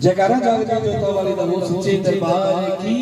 जयकारा जाग जाग जोता वाले दा वो सच्चे दरबार की